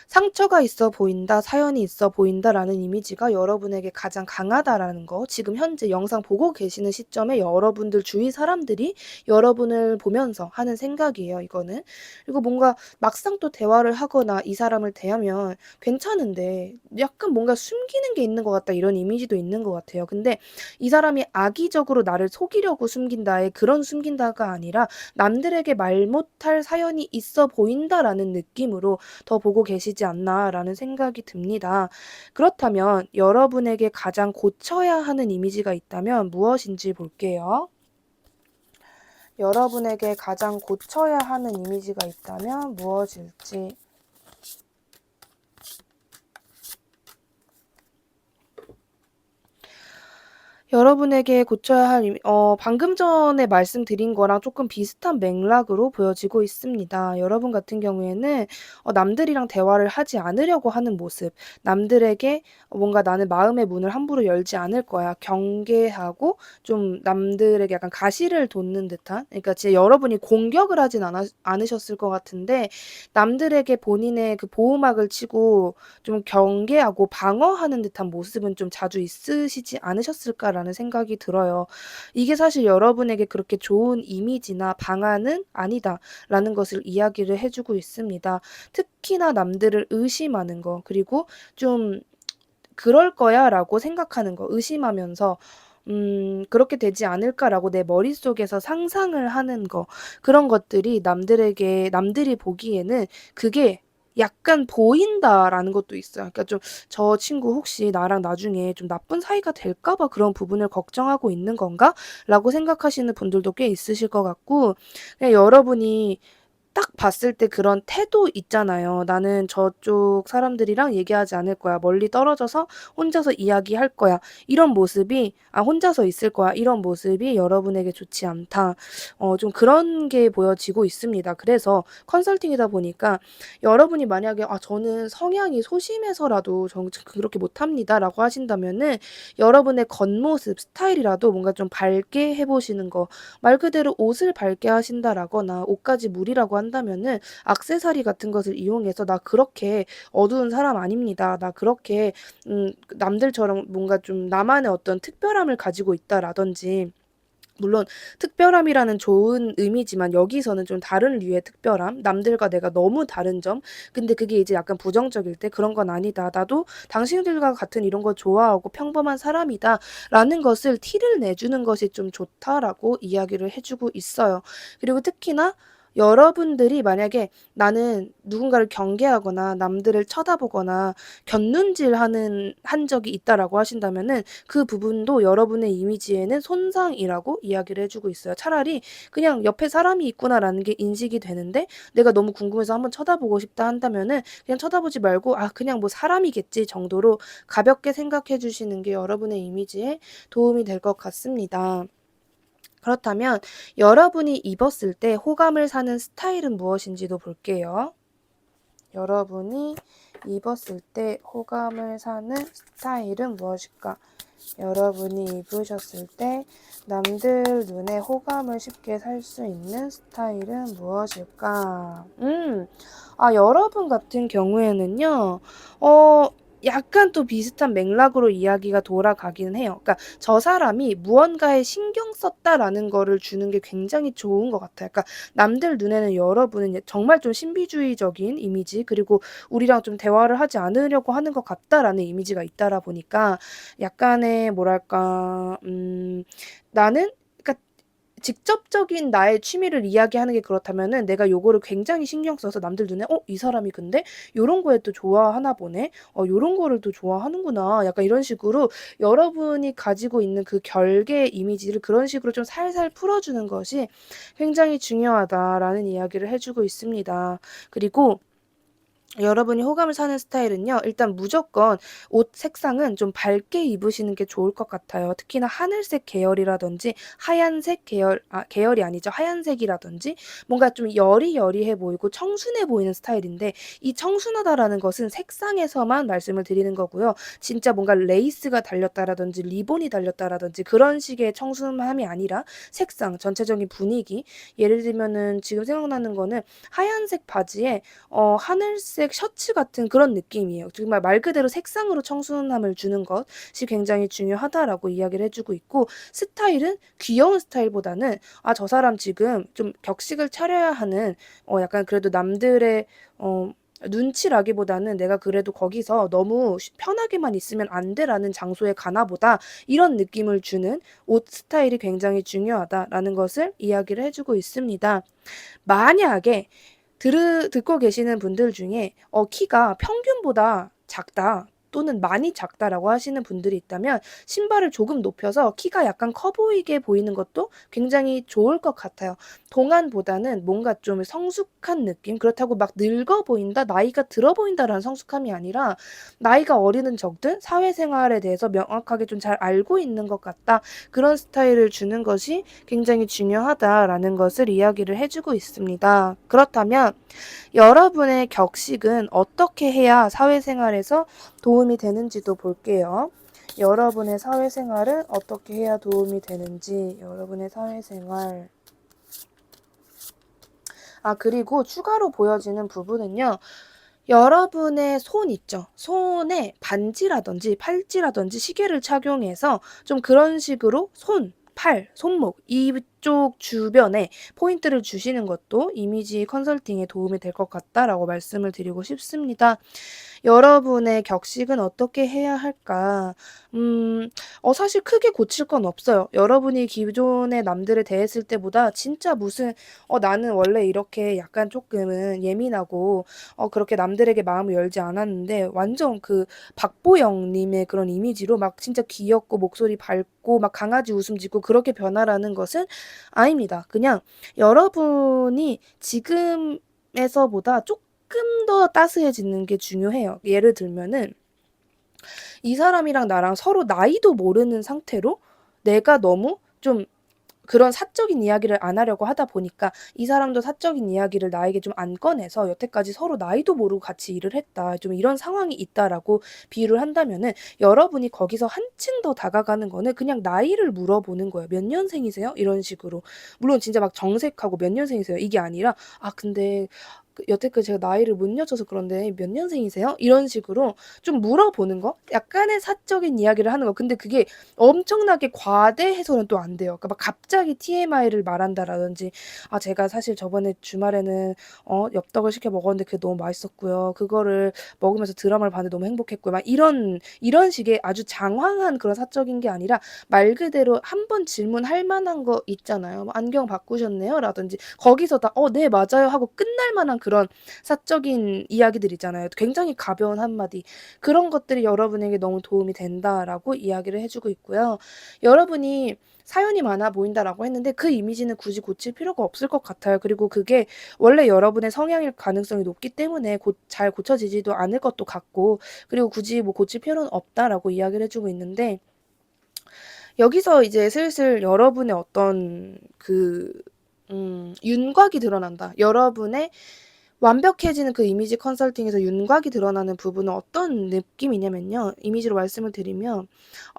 상처가 있어 보인다, 사연이 있어 보인다라는 이미지가 여러분에게 가장 강하다라는 거 지금 현재 영상 보고 계시는 시점에 여러분들 주위 사람들이 여러분을 보면서 하는 생각이에요, 이거는. 그리고 뭔가 막상 또 대화를 하거나 이 사람을 대하면 괜찮은데 약간 뭔가 숨기는 게 있는 것 같다 이런 이미지도 있는 것 같아요. 근데 이 사람이 악의적으로 나를 속이려고 숨긴다의 그런 숨긴다가 아니라 남들에게 말 못할 사연이 있어 보인다라는 느낌으로 더 보고 계시지 않나라는 생각이 듭니다. 그렇다면 여러분에게 가장 고쳐야 하는 이미지가 있다면 무엇인지 볼게요. 여러분에게 가장 고쳐야 하는 이미지가 있다면 무엇일지. 여러분에게 고쳐야 할 방금 전에 말씀드린 거랑 조금 비슷한 맥락으로 보여지고 있습니다. 여러분 같은 경우에는 남들이랑 대화를 하지 않으려고 하는 모습, 남들에게 뭔가 '나는 마음의 문을 함부로 열지 않을 거야.' 경계하고 좀 남들에게 약간 가시를 돋는 듯한 그러니까 진짜 여러분이 공격을 하진 않으셨을 것 같은데 남들에게 본인의 그 보호막을 치고 좀 경계하고 방어하는 듯한 모습은 좀 자주 있으시지 않으셨을까라는 생각이 들어요. 이게 사실 여러분에게 그렇게 좋은 이미지나 방안은 아니다라는 것을 이야기를 해 주고 있습니다. 특히나 남들을 의심하는 거 그리고 좀 '그럴 거야.'라고 생각하는 거 의심하면서 '그렇게 되지 않을까.'라고 내 머릿속에서 상상을 하는 거 그런 것들이 남들이 보기에는 그게 약간 보인다라는 것도 있어요. 그러니까 좀 '저 친구 혹시 나랑 나중에 좀 나쁜 사이가 될까 봐 그런 부분을 걱정하고 있는 건가?'라고 생각하시는 분들도 꽤 있으실 것 같고 그냥 여러분이 딱 봤을 때 그런 태도 있잖아요. '나는 저쪽 사람들이랑 얘기하지 않을 거야. 멀리 떨어져서 혼자서 이야기할 거야.' 이런 모습이 '혼자서 있을 거야.' 이런 모습이 여러분에게 좋지 않다. 좀 그런 게 보여지고 있습니다. 그래서 컨설팅이다 보니까 여러분이 만약에 '아 저는 성향이 소심해서라도 저 그렇게 못합니다.'라고 하신다면은 여러분의 겉모습 스타일이라도 뭔가 좀 밝게 해 보시는 거 말 그대로 옷을 밝게 하신다라거나 옷까지 무리라고 한다면은 액세서리 같은 것을 이용해서 "나 그렇게 어두운 사람 아닙니다. 나 그렇게 남들처럼 뭔가 좀 나만의 어떤 특별함을 가지고 있다."라든지 물론 특별함이라는 좋은 의미지만 여기서는 좀 다른 류의 특별함, 남들과 내가 너무 다른 점 근데 그게 이제 약간 부정적일 때 '그런 건 아니다. 나도 당신들과 같은 이런 거 좋아하고 평범한 사람이다.'라는 것을 티를 내주는 것이 좀 좋다라고 이야기를 해 주고 있어요. 그리고 특히나 여러분들이 만약에 '나는 누군가를 경계하거나 남들을 쳐다보거나 곁눈질하는 한 적이 있다.'라고 하신다면은 그 부분도 여러분의 이미지에는 손상이라고 이야기를 해 주고 있어요. 차라리 그냥 '옆에 사람이 있구나.'라는 게 인식이 되는데 내가 너무 궁금해서 한번 쳐다보고 싶다 한다면은 그냥 쳐다보지 말고 '아 그냥 뭐 사람이겠지.' 정도로 가볍게 생각해 주시는 게 여러분의 이미지에 도움이 될 것 같습니다. 그렇다면 여러분이 입었을 때 호감을 사는 스타일은 무엇인지도 볼게요. 여러분이 입었을 때 호감을 사는 스타일은 무엇일까? 여러분이 입으셨을 때 남들 눈에 호감을 쉽게 살 수 있는 스타일은 무엇일까? 여러분 같은 경우에는요, 약간 또 비슷한 맥락으로 이야기가 돌아가기는 해요. 그러니까 저 사람이 무언가에 신경 썼다라는 거를 주는 게 굉장히 좋은 것 같아요. 그러니까 남들 눈에는 여러분은 정말 좀 신비주의적인 이미지, 그리고 우리랑 좀 대화를 하지 않으려고 하는 것 같다라는 이미지가 있다라 보니까 약간의 뭐랄까, 나는 그러니까 직접적인 나의 취미를 이야기하는 게 그렇다면은 내가 요거를 굉장히 신경 써서 남들 눈에 이 사람이 근데 요런 거에 또 좋아하나 보네. 요런 거를 또 좋아하는구나. 약간 이런 식으로 여러분이 가지고 있는 그 결계 이미지를 그런 식으로 좀 살살 풀어주는 것이 굉장히 중요하다라는 이야기를 해주고 있습니다. 그리고 여러분이 호감을 사는 스타일은요. 일단 무조건 옷 색상은 좀 밝게 입으시는 게 좋을 것 같아요. 특히나 하늘색 계열이라든지 하얀색 계열이 아니죠. 하얀색이라든지 뭔가 좀 여리여리해 보이고 청순해 보이는 스타일인데 이 청순하다라는 것은 색상에서만 말씀을 드리는 거고요. 진짜 뭔가 레이스가 달렸다라든지 리본이 달렸다라든지 그런 식의 청순함이 아니라 색상, 전체적인 분위기. 예를 들면은 지금 생각나는 거는 하얀색 바지에 하늘색 셔츠 같은 그런 느낌이에요. 정말 말 그대로 색상으로 청순함을 주는 것이 굉장히 중요하다라고 이야기를 해주고 있고, 스타일은 귀여운 스타일보다는 저 사람 지금 좀 격식을 차려야 하는 약간 그래도 남들의 눈치라기보다는 내가 그래도 거기서 너무 편하게만 있으면 안 돼라는 장소에 가나 보다, 이런 느낌을 주는 옷 스타일이 굉장히 중요하다라는 것을 이야기를 해주고 있습니다. 만약에 듣고 계시는 분들 중에 키가 평균보다 작다 또는 많이 작다라고 하시는 분들이 있다면 신발을 조금 높여서 키가 약간 커 보이게 보이는 것도 굉장히 좋을 것 같아요. 동안보다는 뭔가 좀 성숙한 느낌? 그렇다고 막 늙어 보인다, 나이가 들어 보인다라는 성숙함이 아니라 나이가 어리든 적든 사회생활에 대해서 명확하게 좀 잘 알고 있는 것 같다. 그런 스타일을 주는 것이 굉장히 중요하다라는 것을 이야기를 해주고 있습니다. 그렇다면 여러분의 격식은 어떻게 해야 사회생활에서 도움이 되는지도 볼게요. 여러분의 사회생활은 어떻게 해야 도움이 되는지, 여러분의 사회생활. 그리고 추가로 보여지는 부분은요. 여러분의 손 있죠. 손에 반지라든지 팔찌라든지 시계를 착용해서 좀 그런 식으로 손, 팔, 손목 이쪽 주변에 포인트를 주시는 것도 이미지 컨설팅에 도움이 될 것 같다라고 말씀을 드리고 싶습니다. 여러분의 격식은 어떻게 해야 할까? 사실 크게 고칠 건 없어요. 여러분이 기존의 남들에 대했을 때보다 진짜 무슨 나는 원래 이렇게 약간 조금은 예민하고 그렇게 남들에게 마음을 열지 않았는데 완전 그 박보영 님의 그런 이미지로 막 진짜 귀엽고 목소리 밝고 막 강아지 웃음 짓고 그렇게 변하라는 것은 아닙니다. 그냥 여러분이 지금에서보다 조금 더 따스해지는 게 중요해요. 예를 들면은 이 사람이랑 나랑 서로 나이도 모르는 상태로 내가 너무 좀 그런 사적인 이야기를 안 하려고 하다 보니까 이 사람도 사적인 이야기를 나에게 좀 안 꺼내서 여태까지 서로 나이도 모르고 같이 일을 했다. 좀 이런 상황이 있다라고 비유를 한다면은 여러분이 거기서 한층 더 다가가는 거는 그냥 나이를 물어보는 거예요. 몇 년생이세요? 이런 식으로. 물론 진짜 막 정색하고 몇 년생이세요? 이게 아니라 근데 여태까지 제가 나이를 못 여쭤서 그런데 몇 년생이세요? 이런 식으로 좀 물어보는 거? 약간의 사적인 이야기를 하는 거. 근데 그게 엄청나게 과대해서는 또 안 돼요. 그러니까 막 갑자기 TMI를 말한다라든지 제가 사실 저번에 주말에는 엽떡을 시켜 먹었는데 그게 너무 맛있었고요. 그거를 먹으면서 드라마를 봤는데 너무 행복했고요. 막 이런 식의 아주 장황한 그런 사적인 게 아니라 말 그대로 한 번 질문할 만한 거 있잖아요. 뭐 "안경 바꾸셨네요." 라든지 거기서 다 네 맞아요." 하고 끝날 만한 그런 사적인 이야기들이잖아요. 굉장히 가벼운 한마디. 그런 것들이 여러분에게 너무 도움이 된다라고 이야기를 해 주고 있고요. 여러분이 사연이 많아 보인다라고 했는데 그 이미지는 굳이 고칠 필요가 없을 것 같아요. 그리고 그게 원래 여러분의 성향일 가능성이 높기 때문에 잘 고쳐지지도 않을 것도 같고, 그리고 굳이 뭐 고칠 필요는 없다라고 이야기를 해 주고 있는데, 여기서 이제 슬슬 여러분의 어떤 윤곽이 드러난다. 여러분의 완벽해지는 그 이미지 컨설팅에서 윤곽이 드러나는 부분은 어떤 느낌이냐면요. 이미지로 말씀을 드리면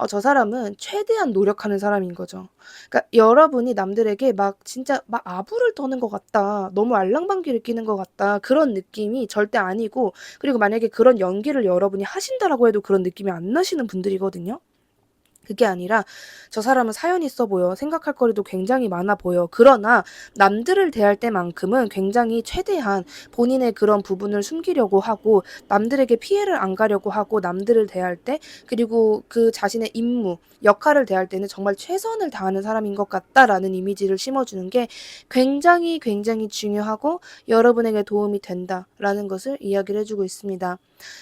저 사람은 최대한 노력하는 사람인 거죠. 그러니까 여러분이 남들에게 막 진짜 막 아부를 떠는 것 같다. 너무 알랑방귀를 끼는 것 같다. 그런 느낌이 절대 아니고, 그리고 만약에 그런 연기를 여러분이 하신다라고 해도 그런 느낌이 안 나시는 분들이거든요. 그게 아니라 저 사람은 사연이 있어 보여. 생각할 거리도 굉장히 많아 보여. 그러나 남들을 대할 때만큼은 굉장히 최대한 본인의 그런 부분을 숨기려고 하고, 남들에게 피해를 안 가려고 하고, 남들을 대할 때, 그리고 그 자신의 임무, 역할을 대할 때는 정말 최선을 다하는 사람인 것 같다라는 이미지를 심어주는 게 굉장히 굉장히 중요하고 여러분에게 도움이 된다라는 것을 이야기를 해주고 있습니다.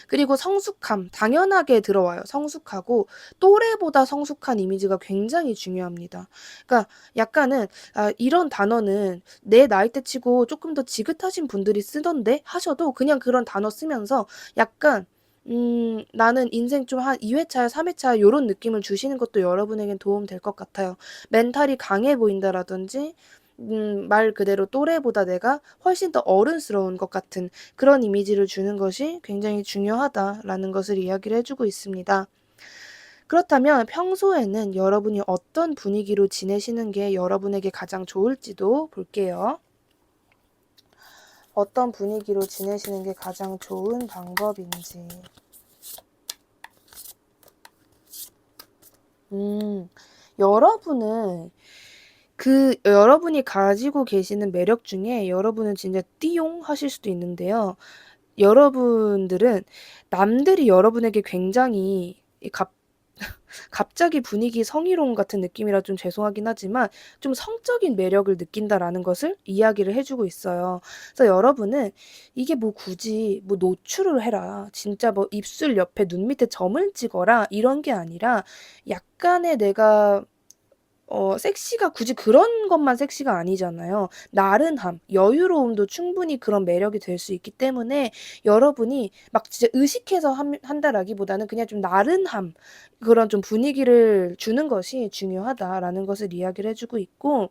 그리고 성숙함, 당연하게 들어와요. 성숙하고 또래보다 성숙한 이미지가 굉장히 중요합니다. 그러니까 약간은 이런 단어는 내 나이대 치고 조금 더 지긋하신 분들이 쓰던데 하셔도 그냥 그런 단어 쓰면서 약간 나는 인생 좀 한 2회차야, 3회차야 요런 느낌을 주시는 것도 여러분에겐 도움 될 것 같아요. 멘탈이 강해 보인다라든지 말 그대로 또래보다 내가 훨씬 더 어른스러운 것 같은 그런 이미지를 주는 것이 굉장히 중요하다라는 것을 이야기를 해주고 있습니다. 그렇다면 평소에는 여러분이 어떤 분위기로 지내시는 게 여러분에게 가장 좋을지도 볼게요. 어떤 분위기로 지내시는 게 가장 좋은 방법인지. 여러분은 여러분이 가지고 계시는 매력 중에 여러분은 진짜 띠용 하실 수도 있는데요. 여러분들은 남들이 여러분에게 굉장히 갑자기 분위기 성희롱 같은 느낌이라 좀 죄송하긴 하지만 좀 성적인 매력을 느낀다라는 것을 이야기를 해주고 있어요. 그래서 여러분은 이게 뭐 굳이 뭐 노출을 해라. 진짜 뭐 입술 옆에 눈 밑에 점을 찍어라. 이런 게 아니라 약간의 내가 섹시가 굳이 그런 것만 섹시가 아니잖아요. 나른함, 여유로움도 충분히 그런 매력이 될 수 있기 때문에 여러분이 막 진짜 의식해서 한다라기보다는 그냥 좀 나른함, 그런 좀 분위기를 주는 것이 중요하다라는 것을 이야기를 해주고 있고,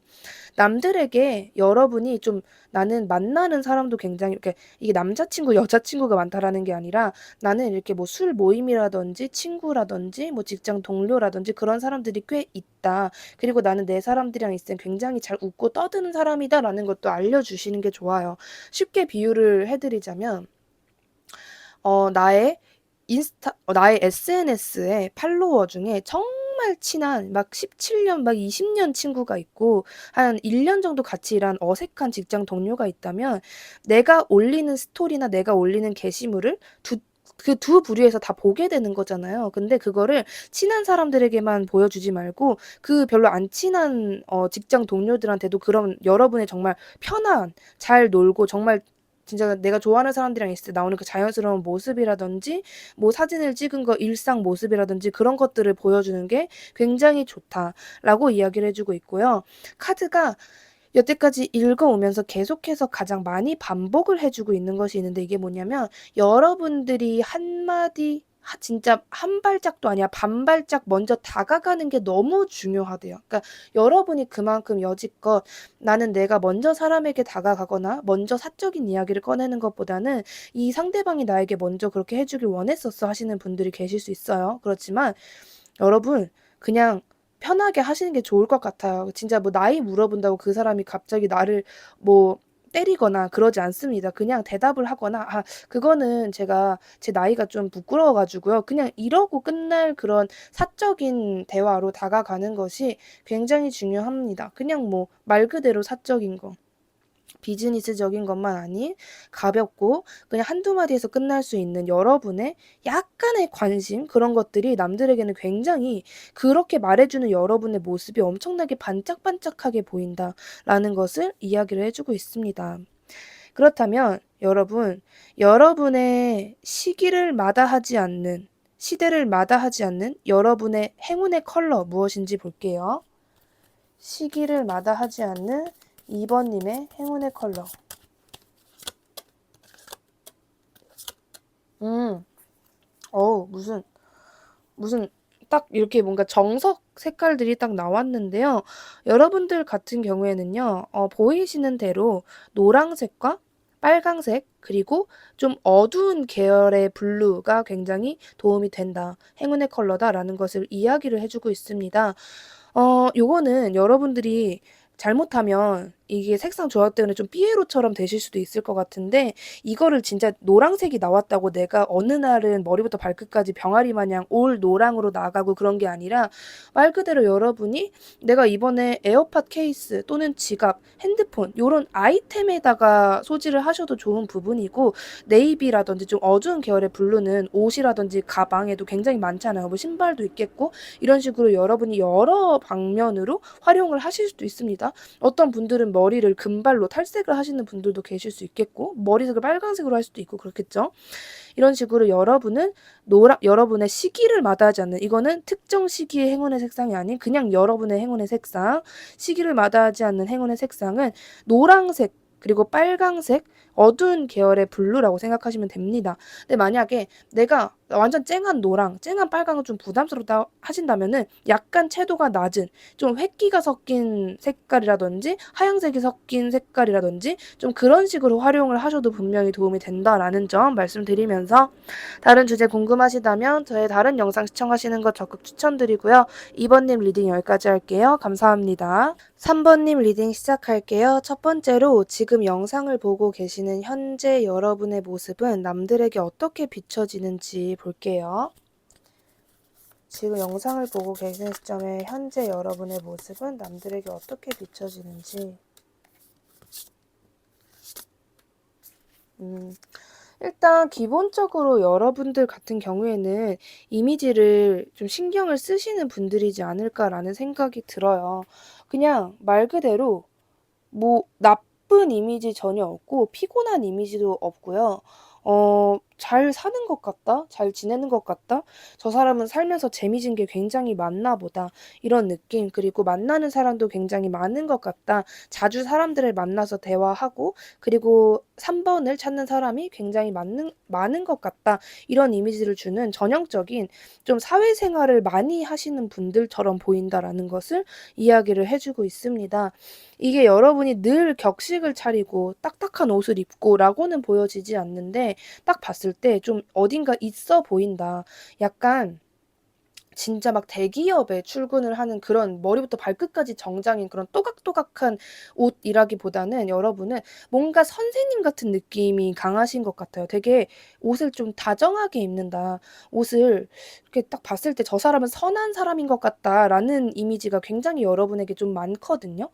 남들에게 여러분이 좀 나는 만나는 사람도 굉장히 이렇게 이게 남자친구, 여자친구가 많다라는 게 아니라 나는 이렇게 뭐 술 모임이라든지 친구라든지 뭐 직장 동료라든지 그런 사람들이 꽤 있다. 그리고 나는 내 사람들이랑 있을 땐 굉장히 잘 웃고 떠드는 사람이다라는 것도 알려주시는 게 좋아요. 쉽게 비유를 해드리자면 나의 나의 SNS에 팔로워 중에 정말 친한 막 17년 막 20년 친구가 있고 한 1년 정도 같이 일한 어색한 직장 동료가 있다면 내가 올리는 스토리나 내가 올리는 게시물을 그 두 부류에서 다 보게 되는 거잖아요. 근데 그거를 친한 사람들에게만 보여주지 말고 그 별로 안 친한 직장 동료들한테도 그런 여러분의 정말 편한, 잘 놀고 정말 진짜 내가 좋아하는 사람들이랑 있을 때 나오는 그 자연스러운 모습이라든지 뭐 사진을 찍은 거 일상 모습이라든지 그런 것들을 보여주는 게 굉장히 좋다라고 이야기를 해주고 있고요. 카드가 여태까지 읽어오면서 계속해서 가장 많이 반복을 해주고 있는 것이 있는데 이게 뭐냐면 여러분들이 한마디 진짜 한 발짝도 아니야 반발짝 먼저 다가가는 게 너무 중요하대요. 그러니까 여러분이 그만큼 여지껏 나는 내가 먼저 사람에게 다가가거나 먼저 사적인 이야기를 꺼내는 것보다는 이 상대방이 나에게 먼저 그렇게 해주길 원했었어 하시는 분들이 계실 수 있어요. 그렇지만 여러분 그냥 편하게 하시는 게 좋을 것 같아요. 진짜 뭐 나이 물어본다고 그 사람이 갑자기 나를 뭐 때리거나 그러지 않습니다. 그냥 대답을 하거나 그거는 제가 제 나이가 좀 부끄러워 가지고요. 그냥 이러고 끝날 그런 사적인 대화로 다가가는 것이 굉장히 중요합니다. 그냥 뭐 말 그대로 사적인 거. 비즈니스적인 것만 아닌 가볍고 그냥 한두 마디에서 끝날 수 있는 여러분의 약간의 관심 그런 것들이 남들에게는 굉장히 그렇게 말해주는 여러분의 모습이 엄청나게 반짝반짝하게 보인다라는 것을 이야기를 해주고 있습니다. 그렇다면 여러분, 여러분의 시기를 마다하지 않는 시대를 마다하지 않는 여러분의 행운의 컬러 무엇인지 볼게요. 시기를 마다하지 않는 2번님의 행운의 컬러. 무슨 딱 이렇게 뭔가 정석 색깔들이 딱 나왔는데요. 여러분들 같은 경우에는요, 보이시는 대로 노란색과 빨강색, 그리고 좀 어두운 계열의 블루가 굉장히 도움이 된다. 행운의 컬러다라는 것을 이야기를 해주고 있습니다. 요거는 여러분들이 잘못하면 이게 색상 조합 때문에 좀 삐에로처럼 되실 수도 있을 것 같은데, 이거를 진짜 노란색이 나왔다고 내가 어느 날은 머리부터 발끝까지 병아리 마냥 올 노랑으로 나가고 그런 게 아니라, 말 그대로 여러분이 내가 이번에 에어팟 케이스 또는 지갑, 핸드폰 요런 아이템에다가 소지를 하셔도 좋은 부분이고, 네이비라든지 좀 어두운 계열의 블루는 옷이라든지 가방에도 굉장히 많잖아요. 뭐 신발도 있겠고, 이런 식으로 여러분이 여러 방면으로 활용을 하실 수도 있습니다. 어떤 분들은 머리를 금발로 탈색을 하시는 분들도 계실 수 있겠고, 머리색을 빨간색으로 할 수도 있고 그렇겠죠. 이런 식으로 여러분은 여러분의 시기를 마다하지 않는, 이거는 특정 시기의 행운의 색상이 아닌 그냥 여러분의 행운의 색상, 시기를 마다하지 않는 행운의 색상은 노란색, 그리고 빨강색, 어두운 계열의 블루라고 생각하시면 됩니다. 근데 만약에 내가 완전 쨍한 노랑, 쨍한 빨강은 좀 부담스럽다 하신다면은 약간 채도가 낮은 좀 획기가 섞인 색깔이라든지 하얀색이 섞인 색깔이라든지 좀 그런 식으로 활용을 하셔도 분명히 도움이 된다라는 점 말씀드리면서, 다른 주제 궁금하시다면 저의 다른 영상 시청하시는 거 적극 추천드리고요. 2번님 리딩 여기까지 할게요. 감사합니다. 3번님 리딩 시작할게요. 첫 번째로 지금 영상을 보고 계시는 현재 여러분의 모습은 남들에게 어떻게 비춰지는지 볼게요. 지금 영상을 보고 계시는 시점에 현재 여러분의 모습은 남들에게 어떻게 비춰지는지. 일단 기본적으로 여러분들 같은 경우에는 이미지를 좀 신경을 쓰시는 분들이지 않을까라는 생각이 들어요. 그냥 말 그대로 뭐 나쁜 이미지 전혀 없고 피곤한 이미지도 없고요. 잘 사는 것 같다? 잘 지내는 것 같다? 저 사람은 살면서 재미진 게 굉장히 많나 보다. 이런 느낌. 그리고 만나는 사람도 굉장히 많은 것 같다. 자주 사람들을 만나서 대화하고, 그리고 3번을 찾는 사람이 굉장히 많은 것 같다. 이런 이미지를 주는 전형적인 좀 사회생활을 많이 하시는 분들처럼 보인다라는 것을 이야기를 해주고 있습니다. 이게 여러분이 늘 격식을 차리고 딱딱한 옷을 입고 라고는 보여지지 않는데, 딱 봤을 때 좀 어딘가 있어 보인다. 약간 진짜 막 대기업에 출근을 하는 그런 머리부터 발끝까지 정장인 그런 또각또각한 옷이라기보다는 여러분은 뭔가 선생님 같은 느낌이 강하신 것 같아요. 되게 옷을 좀 다정하게 입는다. 옷을 이렇게 딱 봤을 때 '저 사람은 선한 사람인 것 같다.'라는 이미지가 굉장히 여러분에게 좀 많거든요.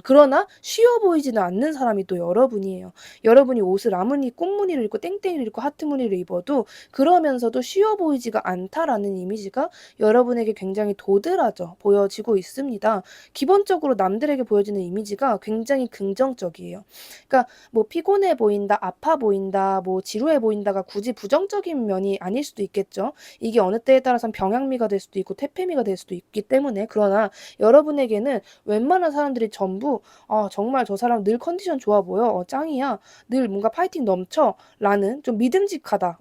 그러나 쉬워 보이지는 않는 사람이 또 여러분이에요. 여러분이 옷을 아무리 꽃무늬를 입고 땡땡이를 입고 하트 무늬를 입어도 그러면서도 쉬워 보이지가 않다라는 이미지가 여러분에게 굉장히 도드라져 보여지고 있습니다. 기본적으로 남들에게 보여지는 이미지가 굉장히 긍정적이에요. 그러니까 뭐 피곤해 보인다, 아파 보인다, 뭐 지루해 보인다가 굳이 부정적인 면이 아닐 수도 있겠죠. 이게 어느 때에 따라서는 병양미가 될 수도 있고 태페미가 될 수도 있기 때문에. 그러나 여러분에게는 웬만한 사람들이 전부 정말 저 사람 늘 컨디션 좋아 보여. 짱이야. 늘 뭔가 파이팅 넘쳐. 라는 좀 믿음직하다.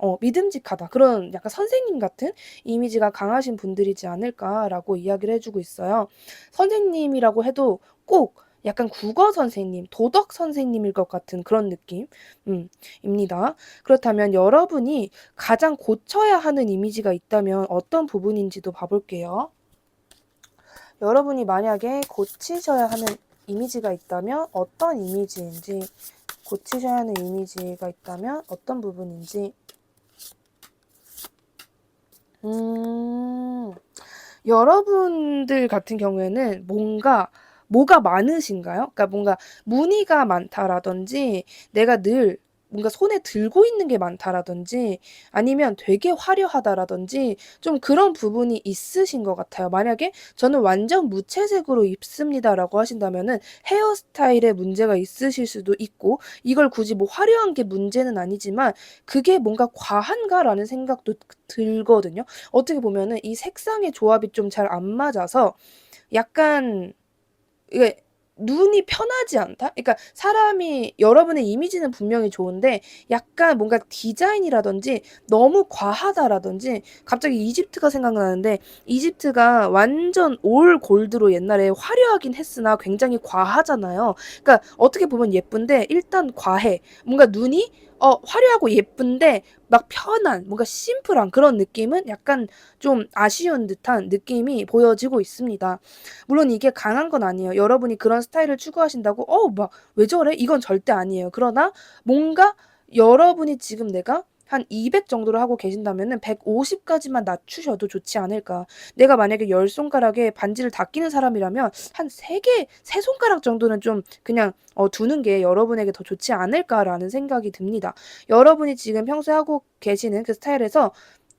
그런 약간 선생님 같은 이미지가 강하신 분들이지 않을까라고 이야기를 해주고 있어요. 선생님이라고 해도 꼭 약간 국어 선생님, 도덕 선생님일 것 같은 그런 느낌, 입니다. 그렇다면 여러분이 가장 고쳐야 하는 이미지가 있다면 어떤 부분인지도 봐볼게요. 여러분이 만약에 고치셔야 하는 이미지가 있다면 어떤 이미지인지, 고치셔야 하는 이미지가 있다면 어떤 부분인지. 여러분들 같은 경우에는 뭐가 많으신가요? 그러니까 뭔가 무늬가 많다라든지, 내가 늘 뭔가 손에 들고 있는 게 많다라든지, 아니면 되게 화려하다라든지 좀 그런 부분이 있으신 것 같아요. 만약에 저는 완전 무채색으로 입습니다라고 하신다면은 헤어스타일에 문제가 있으실 수도 있고, 이걸 굳이 뭐 화려한 게 문제는 아니지만 그게 뭔가 과한가라는 생각도 들거든요. 어떻게 보면은 이 색상의 조합이 좀 잘 안 맞아서 약간 이게 눈이 편하지 않다? 그러니까 사람이 여러분의 이미지는 분명히 좋은데 약간 뭔가 디자인이라든지 너무 과하다라든지 갑자기 이집트가 생각나는데 이집트가 완전 올 골드로 옛날에 화려하긴 했으나 굉장히 과하잖아요. 그러니까 어떻게 보면 예쁜데 일단 과해. 뭔가 눈이 화려하고 예쁜데 막 편한 뭔가 심플한 그런 느낌은 약간 좀 아쉬운 듯한 느낌이 보여지고 있습니다. 물론 이게 강한 건 아니에요. 여러분이 그런 스타일을 추구하신다고 막 왜 저래? 이건 절대 아니에요. 그러나 뭔가 여러분이 지금 내가 한 200 정도로 하고 계신다면은 150 까지만 낮추셔도 좋지 않을까. 내가 만약에 10 손가락에 반지를 다 끼는 사람이라면 한 3 개, 3 손가락 정도는 좀 그냥 두는 게 여러분에게 더 좋지 않을까라는 생각이 듭니다. 여러분이 지금 평소에 하고 계시는 그 스타일에서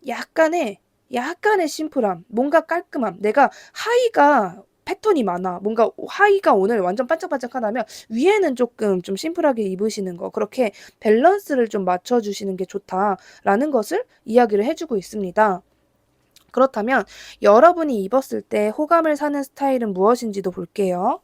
약간의 약간의 심플함, 뭔가 깔끔함, 내가 하의가 패턴이 많아. 뭔가 하의가 오늘 완전 반짝반짝하다면 위에는 조금 좀 심플하게 입으시는 거. 그렇게 밸런스를 좀 맞춰 주시는 게 좋다라는 것을 이야기를 해 주고 있습니다. 그렇다면 여러분이 입었을 때 호감을 사는 스타일은 무엇인지도 볼게요.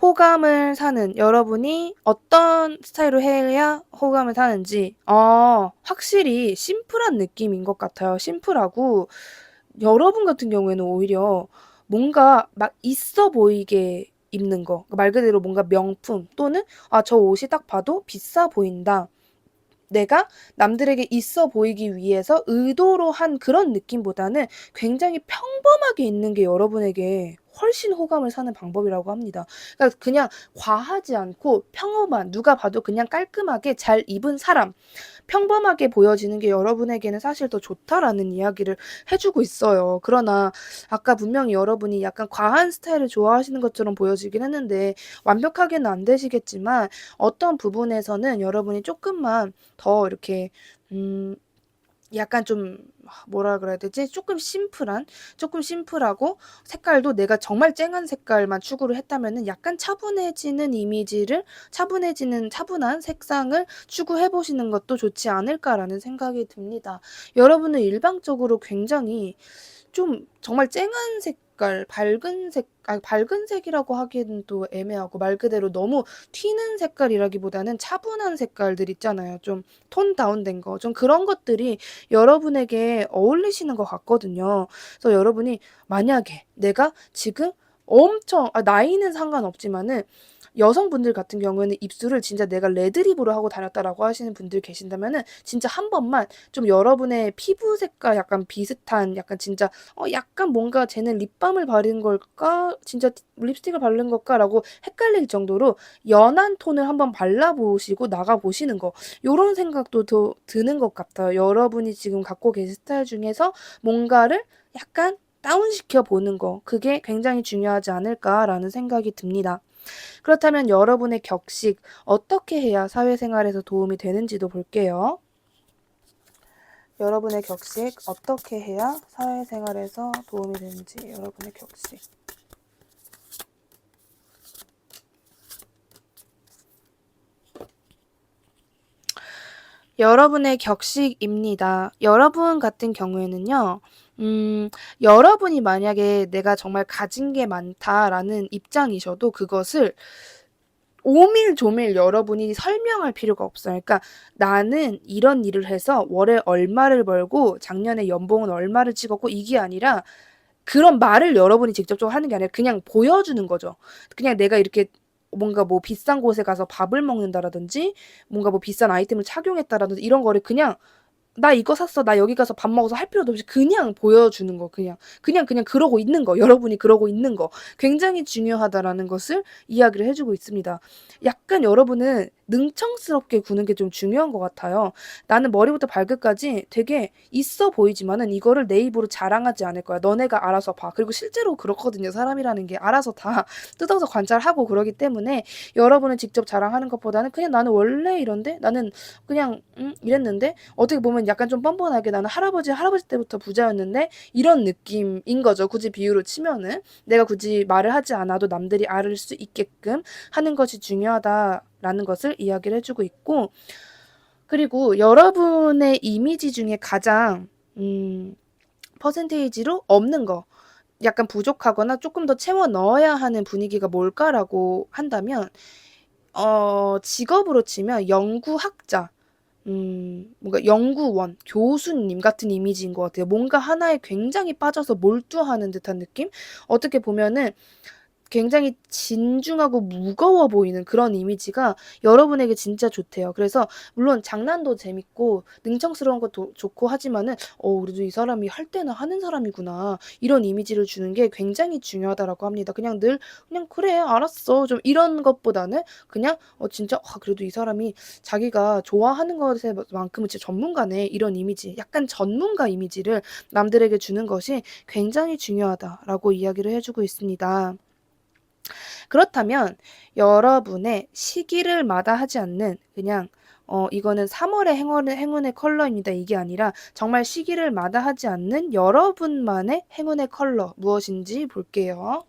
호감을 사는 여러분이 어떤 스타일로 해야 호감을 사는지 확실히 심플한 느낌인 것 같아요. 심플하고 여러분 같은 경우에는 오히려 뭔가 막 있어 보이게 입는 거. 말 그대로 뭔가 명품 또는 '아 저 옷이 딱 봐도 비싸 보인다.' 내가 남들에게 있어 보이기 위해서 의도로 한 그런 느낌보다는 굉장히 평범하게 있는 게 여러분에게 훨씬 호감을 사는 방법이라고 합니다. 그러니까 그냥 과하지 않고 평범한 누가 봐도 그냥 깔끔하게 잘 입은 사람, 평범하게 보여지는 게 여러분에게는 사실 더 좋다라는 이야기를 해 주고 있어요. 그러나 아까 분명히 여러분이 약간 과한 스타일을 좋아하시는 것처럼 보여지긴 했는데 완벽하게는 안 되시겠지만 어떤 부분에서는 여러분이 쪼끔만 더 이렇게 음 약간 좀 뭐라 그래야 되지? 쪼끔 심플하고 색깔도 내가 정말 쨍한 색깔만 추구를 했다면은 약간 차분해지는 이미지를 차분한 색상을 추구해 보시는 것도 좋지 않을까라는 생각이 듭니다. 여러분은 일방적으로 굉장히 좀 정말 쨍한 색깔, 밝은 색이라고 하기에는 또 애매하고 말 그대로 너무 튀는 색깔이라기보다는 차분한 색깔들 있잖아요. 좀 톤 다운된 거. 좀 그런 것들이 여러분에게 어울리시는 것 같거든요. 그래서 여러분이 만약에 내가 지금 나이는 상관없지만은 여성분들 같은 경우에는 입술을 진짜 내가 레드립으로 하고 다녔다라고 하시는 분들 계신다면은 진짜 한 번만 좀 여러분의 피부색과 약간 비슷한 약간 진짜 약간 뭔가 '쟤는 립밤을 바른 걸까? 진짜 립스틱을 바른 걸까?'라고 헷갈릴 정도로 연한 톤을 한번 발라 보시고 나가 보시는 거. 요런 생각도 더 드는 것 같아요. 여러분이 지금 갖고 계신 스타일 중에서 뭔가를 약간 다운시켜 보는 거. 그게 굉장히 중요하지 않을까라는 생각이 듭니다. 그렇다면 여러분의 격식 어떻게 해야 사회생활에서 도움이 되는지도 볼게요. 여러분의 격식 어떻게 해야 사회생활에서 도움이 되는지 여러분의 격식. 여러분의 격식입니다. 여러분 같은 경우에는요. 여러분이 만약에 '내가 정말 가진 게 많다.'라는 입장이셔도 그것을 오밀조밀 여러분이 설명할 필요가 없어요. 그러니까 "나는 이런 일을 해서 월에 얼마를 벌고 작년에 연봉은 얼마를 찍었고." 이게 아니라 그런 말을 여러분이 직접적으로 하는 게 아니라 그냥 보여주는 거죠. 그냥 내가 이렇게 뭔가 뭐 비싼 곳에 가서 밥을 먹는다라든지 뭔가 뭐 비싼 아이템을 착용했다라든지 이런 거를 그냥 "나 이거 샀어. 나 여기 가서 밥 먹어서." 할 필요도 없이 그냥 보여주는 거 그냥. 그냥 그러고 있는 거. 여러분이 그러고 있는 거. 굉장히 중요하다라는 것을 이야기를 해 주고 있습니다. 약간 여러분은 능청스럽게 구는 게 좀 중요한 것 같아요. 나는 머리부터 발끝까지 되게 있어 보이지만은 이거를 내 입으로 자랑하지 않을 거야. 너네가 알아서 봐. 그리고 실제로 그렇거든요. 사람이라는 게 알아서 다 뜯어서 관찰하고 그러기 때문에 여러분은 직접 자랑하는 것보다는 그냥 '나는 원래 이런데. 나는 그냥 이랬는데.' 어떻게 보면 약간 좀 뻔뻔하게 '나는 할아버지 때부터 부자였는데.' 이런 느낌인 거죠. 굳이 비유로 치면은. 내가 굳이 말을 하지 않아도 남들이 알을 수 있게끔 하는 것이 중요하다라는 것을 이야기를 해 주고 있고 그리고 여러분의 이미지 중에 가장 퍼센테이지로 없는 거, 약간 부족하거나 조금 더 채워 넣어야 하는 분위기가 뭘까라고 한다면 직업으로 치면 연구학자, 뭔가 연구원, 교수님 같은 이미지인 것 같아요. 뭔가 하나에 굉장히 빠져서 몰두하는 듯한 느낌? 어떻게 보면은 굉장히 진중하고 무거워 보이는 그런 이미지가 여러분에게 진짜 좋대요. 그래서 물론 장난도 재밌고 능청스러운 것도 좋고 하지만은 그래도 이 사람이 할 때는 하는 사람이구나. 이런 이미지를 주는 게 굉장히 중요하다라고 합니다. 그냥 늘 그냥 그래 알았어. 좀 이런 것보다는 그냥 진짜 그래도 이 사람이 자기가 좋아하는 것에 만큼은 진짜 전문가네. 이런 이미지, 약간 전문가 이미지를 남들에게 주는 것이 굉장히 중요하다라고 이야기를 해주고 있습니다. 그렇다면 여러분의 시기를 마다하지 않는 그냥 이거는 3월의 행운의 컬러입니다. 이게 아니라 정말 시기를 마다하지 않는 여러분만의 행운의 컬러 무엇인지 볼게요.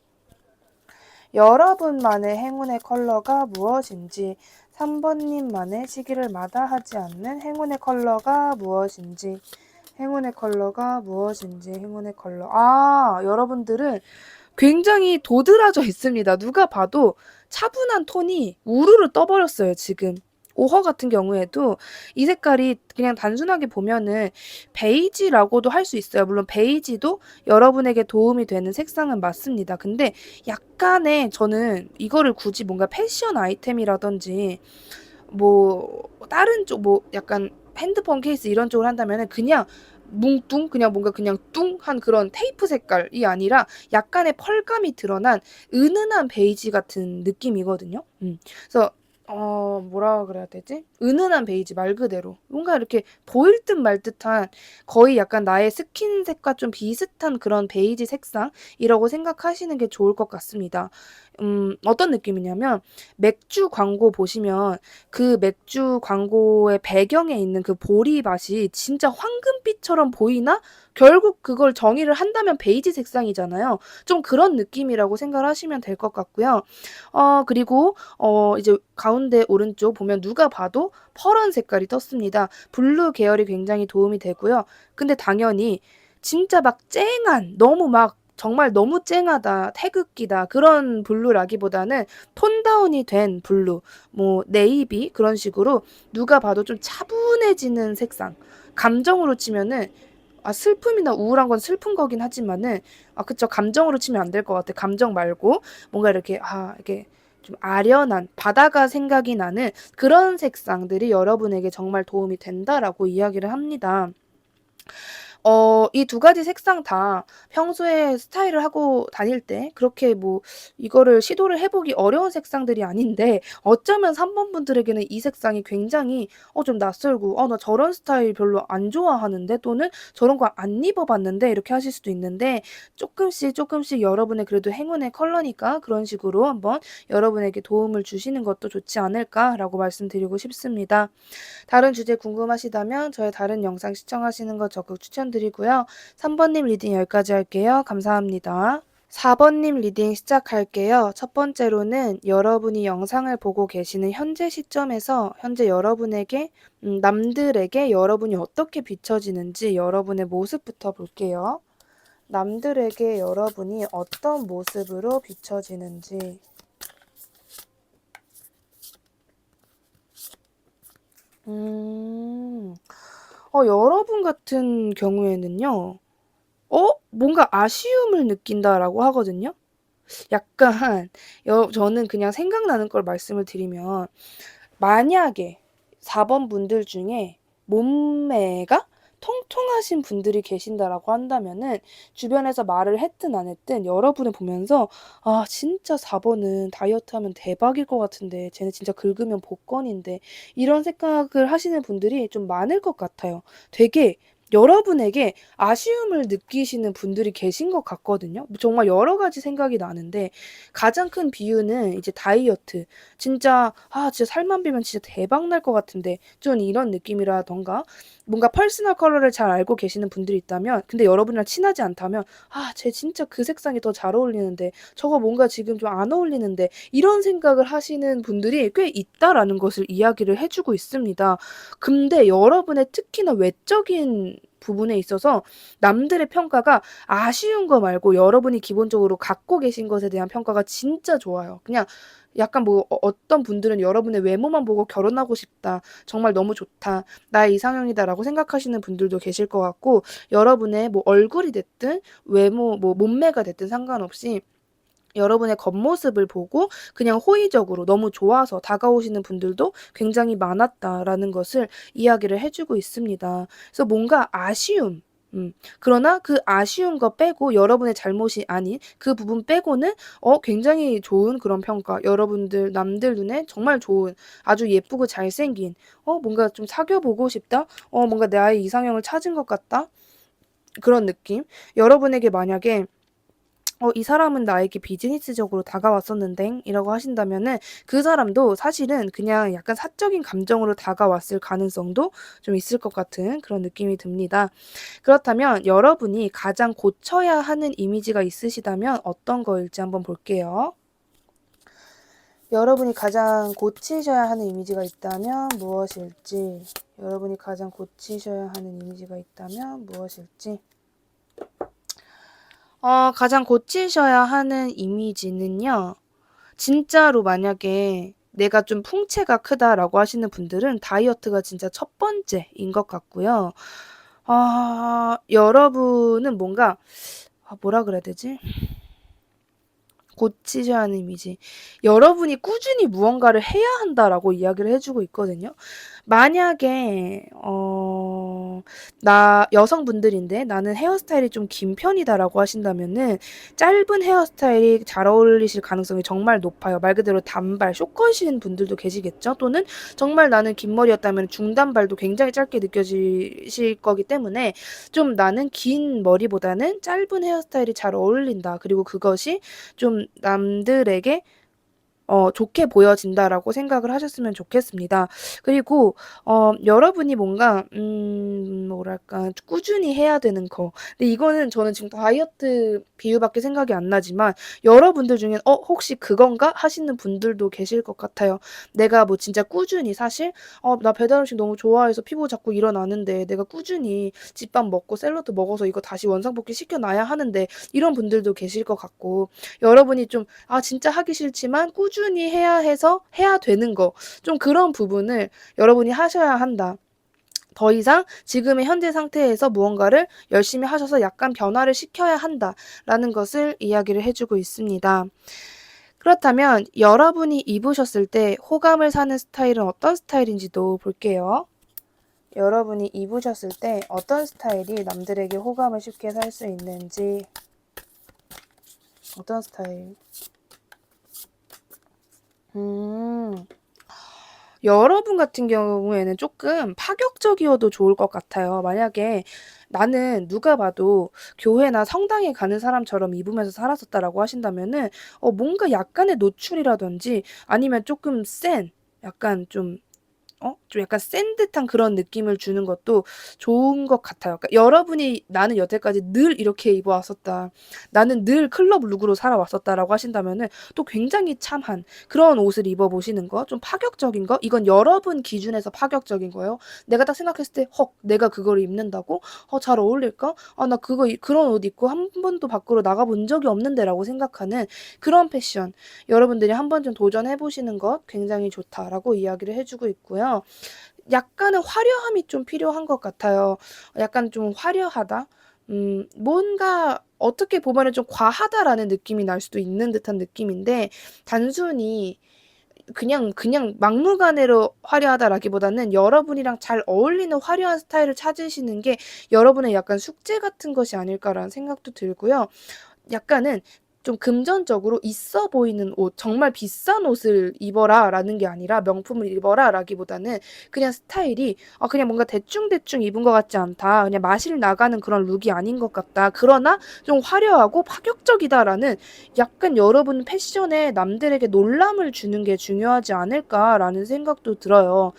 여러분만의 행운의 컬러가 무엇인지, 3번님만의 시기를 마다하지 않는 행운의 컬러가 무엇인지, 행운의 컬러가 무엇인지, 행운의 컬러. 여러분들은 굉장히 도드라져 있습니다. 누가 봐도 차분한 톤이 우르르 떠버렸어요, 지금. 5호 같은 경우에도 이 색깔이 그냥 단순하게 보면은 베이지라고도 할 수 있어요. 물론 베이지도 여러분에게 도움이 되는 색상은 맞습니다. 근데 약간의, 저는 이거를 굳이 뭔가 패션 아이템이라든지 뭐 다른 쪽, 뭐 약간 핸드폰 케이스 이런 쪽을 한다면은 그냥 뭉뚱, 그냥 뭔가 그냥 뚱한 그런 테이프 색깔이 아니라 약간의 펄감이 드러난 은은한 베이지 같은 느낌이거든요. 그래서 뭐라 그래야 되지? 은은한 베이지 말 그대로 뭔가 이렇게 보일 듯 말 듯한, 거의 약간 나의 스킨색과 좀 비슷한 그런 베이지 색상이라고 생각하시는 게 좋을 것 같습니다. 어떤 느낌이냐면 맥주 광고 보시면 그 맥주 광고의 배경에 있는 그 보리 맛이 진짜 황금빛처럼 보이나? 결국 그걸 정의를 한다면 베이지 색상이잖아요. 좀 그런 느낌이라고 생각을 하시면 될 것 같고요. 그리고 이제 가운데 오른쪽 보면 누가 봐도 퍼런 색깔이 떴습니다. 블루 계열이 굉장히 도움이 되고요. 근데 당연히 진짜 막 쨍한, 너무 막 정말 너무 쨍하다, 태극기다 그런 블루라기보다는 톤다운이 된 블루, 뭐 네이비 그런 식으로 누가 봐도 좀 차분해지는 색상. 감정으로 치면은 슬픔이나 우울한 건 슬픈 거긴 하지만은 그쵸. 감정으로 치면 안 될 것 같아. 감정 말고 뭔가 이렇게 이렇게 좀 아련한 바다가 생각이 나는 그런 색상들이 여러분에게 정말 도움이 된다라고 이야기를 합니다. 이 두 가지 색상 다 평소에 스타일을 하고 다닐 때 그렇게 뭐 이거를 시도를 해보기 어려운 색상들이 아닌데, 어쩌면 3번 분들에게는 이 색상이 굉장히 좀 낯설고 나 저런 스타일 별로 안 좋아하는데, 또는 저런 거 안 입어봤는데 이렇게 하실 수도 있는데, 조금씩 여러분의 그래도 행운의 컬러니까 그런 식으로 한번 여러분에게 도움을 주시는 것도 좋지 않을까라고 말씀드리고 싶습니다. 다른 주제 궁금하시다면 저의 다른 영상 시청하시는 거 적극 추천드리고요. 3번님 리딩 여기까지 할게요. 감사합니다. 4번님 리딩 시작할게요. 첫 번째로는 여러분이 영상을 보고 계시는 현재 시점에서 현재 여러분에게, 남들에게 여러분이 어떻게 비춰지는지 여러분의 모습부터 볼게요. 남들에게 여러분이 어떤 모습으로 비춰지는지. 여러분 같은 경우에는요. 뭔가 아쉬움을 느낀다라고 하거든요. 약간 저는 그냥 생각나는 걸 말씀을 드리면, 만약에 4번 분들 중에 몸매가 통통하신 분들이 계신다라고 한다면은 주변에서 말을 했든 안 했든 여러분을 보면서 진짜 4번은 다이어트하면 대박일 것 같은데 쟤네 진짜 긁으면 복권인데, 이런 생각을 하시는 분들이 좀 많을 것 같아요. 되게 여러분에게 아쉬움을 느끼시는 분들이 계신 것 같거든요. 정말 여러 가지 생각이 나는데 가장 큰 비유는 이제 다이어트. 진짜 진짜 살만 빼면 진짜 대박 날 것 같은데 좀 이런 느낌이라던가 뭔가 퍼스널 컬러를 잘 알고 계시는 분들이 있다면 근데 여러분이랑 친하지 않다면 쟤 진짜 그 색상이 더 잘 어울리는데 저거 뭔가 지금 좀 안 어울리는데 이런 생각을 하시는 분들이 꽤 있다라는 것을 이야기를 해주고 있습니다. 근데 여러분의 특히나 외적인 부분에 있어서 남들의 평가가 아쉬운 거 말고 여러분이 기본적으로 갖고 계신 것에 대한 평가가 진짜 좋아요. 그냥 약간 뭐 어떤 분들은 여러분의 외모만 보고 결혼하고 싶다. 정말 너무 좋다. 나의 이상형이다라고 생각하시는 분들도 계실 것 같고 여러분의 뭐 얼굴이 됐든 외모 뭐 몸매가 됐든 상관없이 여러분의 겉모습을 보고 그냥 호의적으로 너무 좋아서 다가오시는 분들도 굉장히 많았다라는 것을 이야기를 해주고 있습니다. 그래서 뭔가 아쉬움, 그러나 그 아쉬운 거 빼고 여러분의 잘못이 아닌 그 부분 빼고는 굉장히 좋은 그런 평가. 여러분들 남들 눈에 정말 좋은 아주 예쁘고 잘생긴 뭔가 좀 사귀어 보고 싶다. 뭔가 나의 이상형을 찾은 것 같다. 그런 느낌. 여러분에게 만약에 이 사람은 나에게 비즈니스적으로 다가왔었는데 이라고 하신다면은 그 사람도 사실은 그냥 약간 사적인 감정으로 다가왔을 가능성도 좀 있을 것 같은 그런 느낌이 듭니다. 그렇다면 여러분이 가장 고쳐야 하는 이미지가 있으시다면 어떤 거일지 한번 볼게요. 여러분이 가장 고치셔야 하는 이미지가 있다면 무엇일지, 여러분이 가장 고치셔야 하는 이미지가 있다면 무엇일지. 가장 고치셔야 하는 이미지는요. 진짜로 만약에 내가 좀 풍채가 크다라고 하시는 분들은 다이어트가 진짜 첫 번째인 것 같고요. 여러분은 뭔가 뭐라 그래야 되지? 고치셔야 하는 이미지. 여러분이 꾸준히 무언가를 해야 한다라고 이야기를 해주고 있거든요. 만약에 나 여성분들인데 나는 헤어스타일이 좀 긴 편이다라고 하신다면은 짧은 헤어스타일이 잘 어울리실 가능성이 정말 높아요. 말 그대로 단발, 숏컷인 분들도 계시겠죠? 또는 정말 나는 긴 머리였다면 중단발도 굉장히 짧게 느껴지실 거기 때문에 좀 나는 긴 머리보다는 짧은 헤어스타일이 잘 어울린다. 그리고 그것이 좀 남들에게 좋게 보여진다라고 생각을 하셨으면 좋겠습니다. 그리고 여러분이 뭔가 뭐랄까 꾸준히 해야 되는 거. 근데 이거는 저는 지금 다이어트 비유밖에 생각이 안 나지만 여러분들 중엔 혹시 그건가 하시는 분들도 계실 것 같아요. 내가 뭐 진짜 꾸준히 사실 나 배달 음식 너무 좋아해서 피부 자꾸 일어나는데 내가 꾸준히 집밥 먹고 샐러드 먹어서 이거 다시 원상복귀 시켜놔야 하는데 이런 분들도 계실 것 같고 여러분이 좀 진짜 하기 싫지만 꾸준히 해야 해서 해야 되는 거. 좀 그런 부분을 여러분이 하셔야 한다. 더 이상 지금의 현재 상태에서 무언가를 열심히 하셔서 약간 변화를 시켜야 한다라는 것을 이야기를 해주고 있습니다. 그렇다면 여러분이 입으셨을 때 호감을 사는 스타일은 어떤 스타일인지도 볼게요. 여러분이 입으셨을 때 어떤 스타일이 남들에게 호감을 쉽게 살 수 있는지, 어떤 스타일? 여러분 같은 경우에는 조금 파격적이어도 좋을 것 같아요. 만약에 나는 누가 봐도 교회나 성당에 가는 사람처럼 입으면서 살았었다라고 하신다면은 뭔가 약간의 노출이라든지 아니면 조금 센 약간 좀 약간 센 듯한 그런 느낌을 주는 것도 좋은 것 같아요. 그러니까 여러분이 나는 여태까지 늘 이렇게 입어왔었다. 나는 늘 클럽 룩으로 살아왔었다라고 하신다면은 또 굉장히 참한 그런 옷을 입어보시는 거, 좀 파격적인 거, 이건 여러분 기준에서 파격적인 거예요. 내가 딱 생각했을 때, 내가 그걸 입는다고? 잘 어울릴까? 나 그런 옷 입고 한 번도 밖으로 나가본 적이 없는데라고 생각하는 그런 패션. 여러분들이 한 번쯤 도전해보시는 것 굉장히 좋다라고 이야기를 해주고 있고요. 약간은 화려함이 좀 필요한 것 같아요. 약간 좀 화려하다? 뭔가 어떻게 보면은 좀 과하다라는 느낌이 날 수도 있는 듯한 느낌인데 단순히 그냥 막무가내로 화려하다라기보다는 여러분이랑 잘 어울리는 화려한 스타일을 찾으시는 게 여러분의 약간 숙제 같은 것이 아닐까라는 생각도 들고요. 약간은 좀 금전적으로 있어 보이는 옷, 정말 비싼 옷을 입어라라는 게 아니라 명품을 입어라라기보다는 그냥 스타일이 그냥 뭔가 대충대충 입은 것 같지 않다. 그냥 마실 나가는 그런 룩이 아닌 것 같다. 그러나 좀 화려하고 파격적이다라는 약간 여러분 패션에 남들에게 놀람을 주는 게 중요하지 않을까라는 생각도 들어요.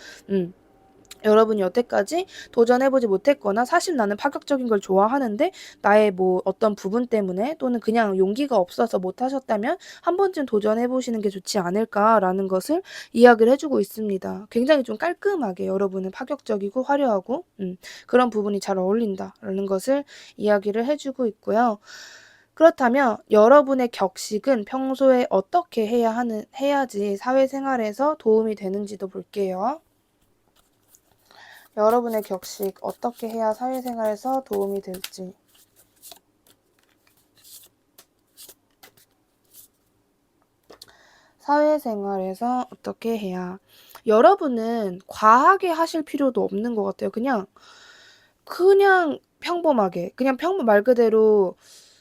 여러분이 여태까지 도전해보지 못했거나 사실 나는 파격적인 걸 좋아하는데 나의 뭐 어떤 부분 때문에 또는 그냥 용기가 없어서 못하셨다면 한 번쯤 도전해보시는 게 좋지 않을까라는 것을 이야기를 해주고 있습니다. 굉장히 좀 깔끔하게 여러분은 파격적이고 화려하고 그런 부분이 잘 어울린다라는 것을 이야기를 해주고 있고요. 그렇다면 여러분의 격식은 평소에 어떻게 해야지 사회생활에서 도움이 되는지도 볼게요. 여러분의 격식 어떻게 해야 사회생활에서 도움이 될지. 사회생활에서 어떻게 해야. 여러분은 과하게 하실 필요도 없는 것 같아요. 그냥 평범하게. 그냥 평범 말 그대로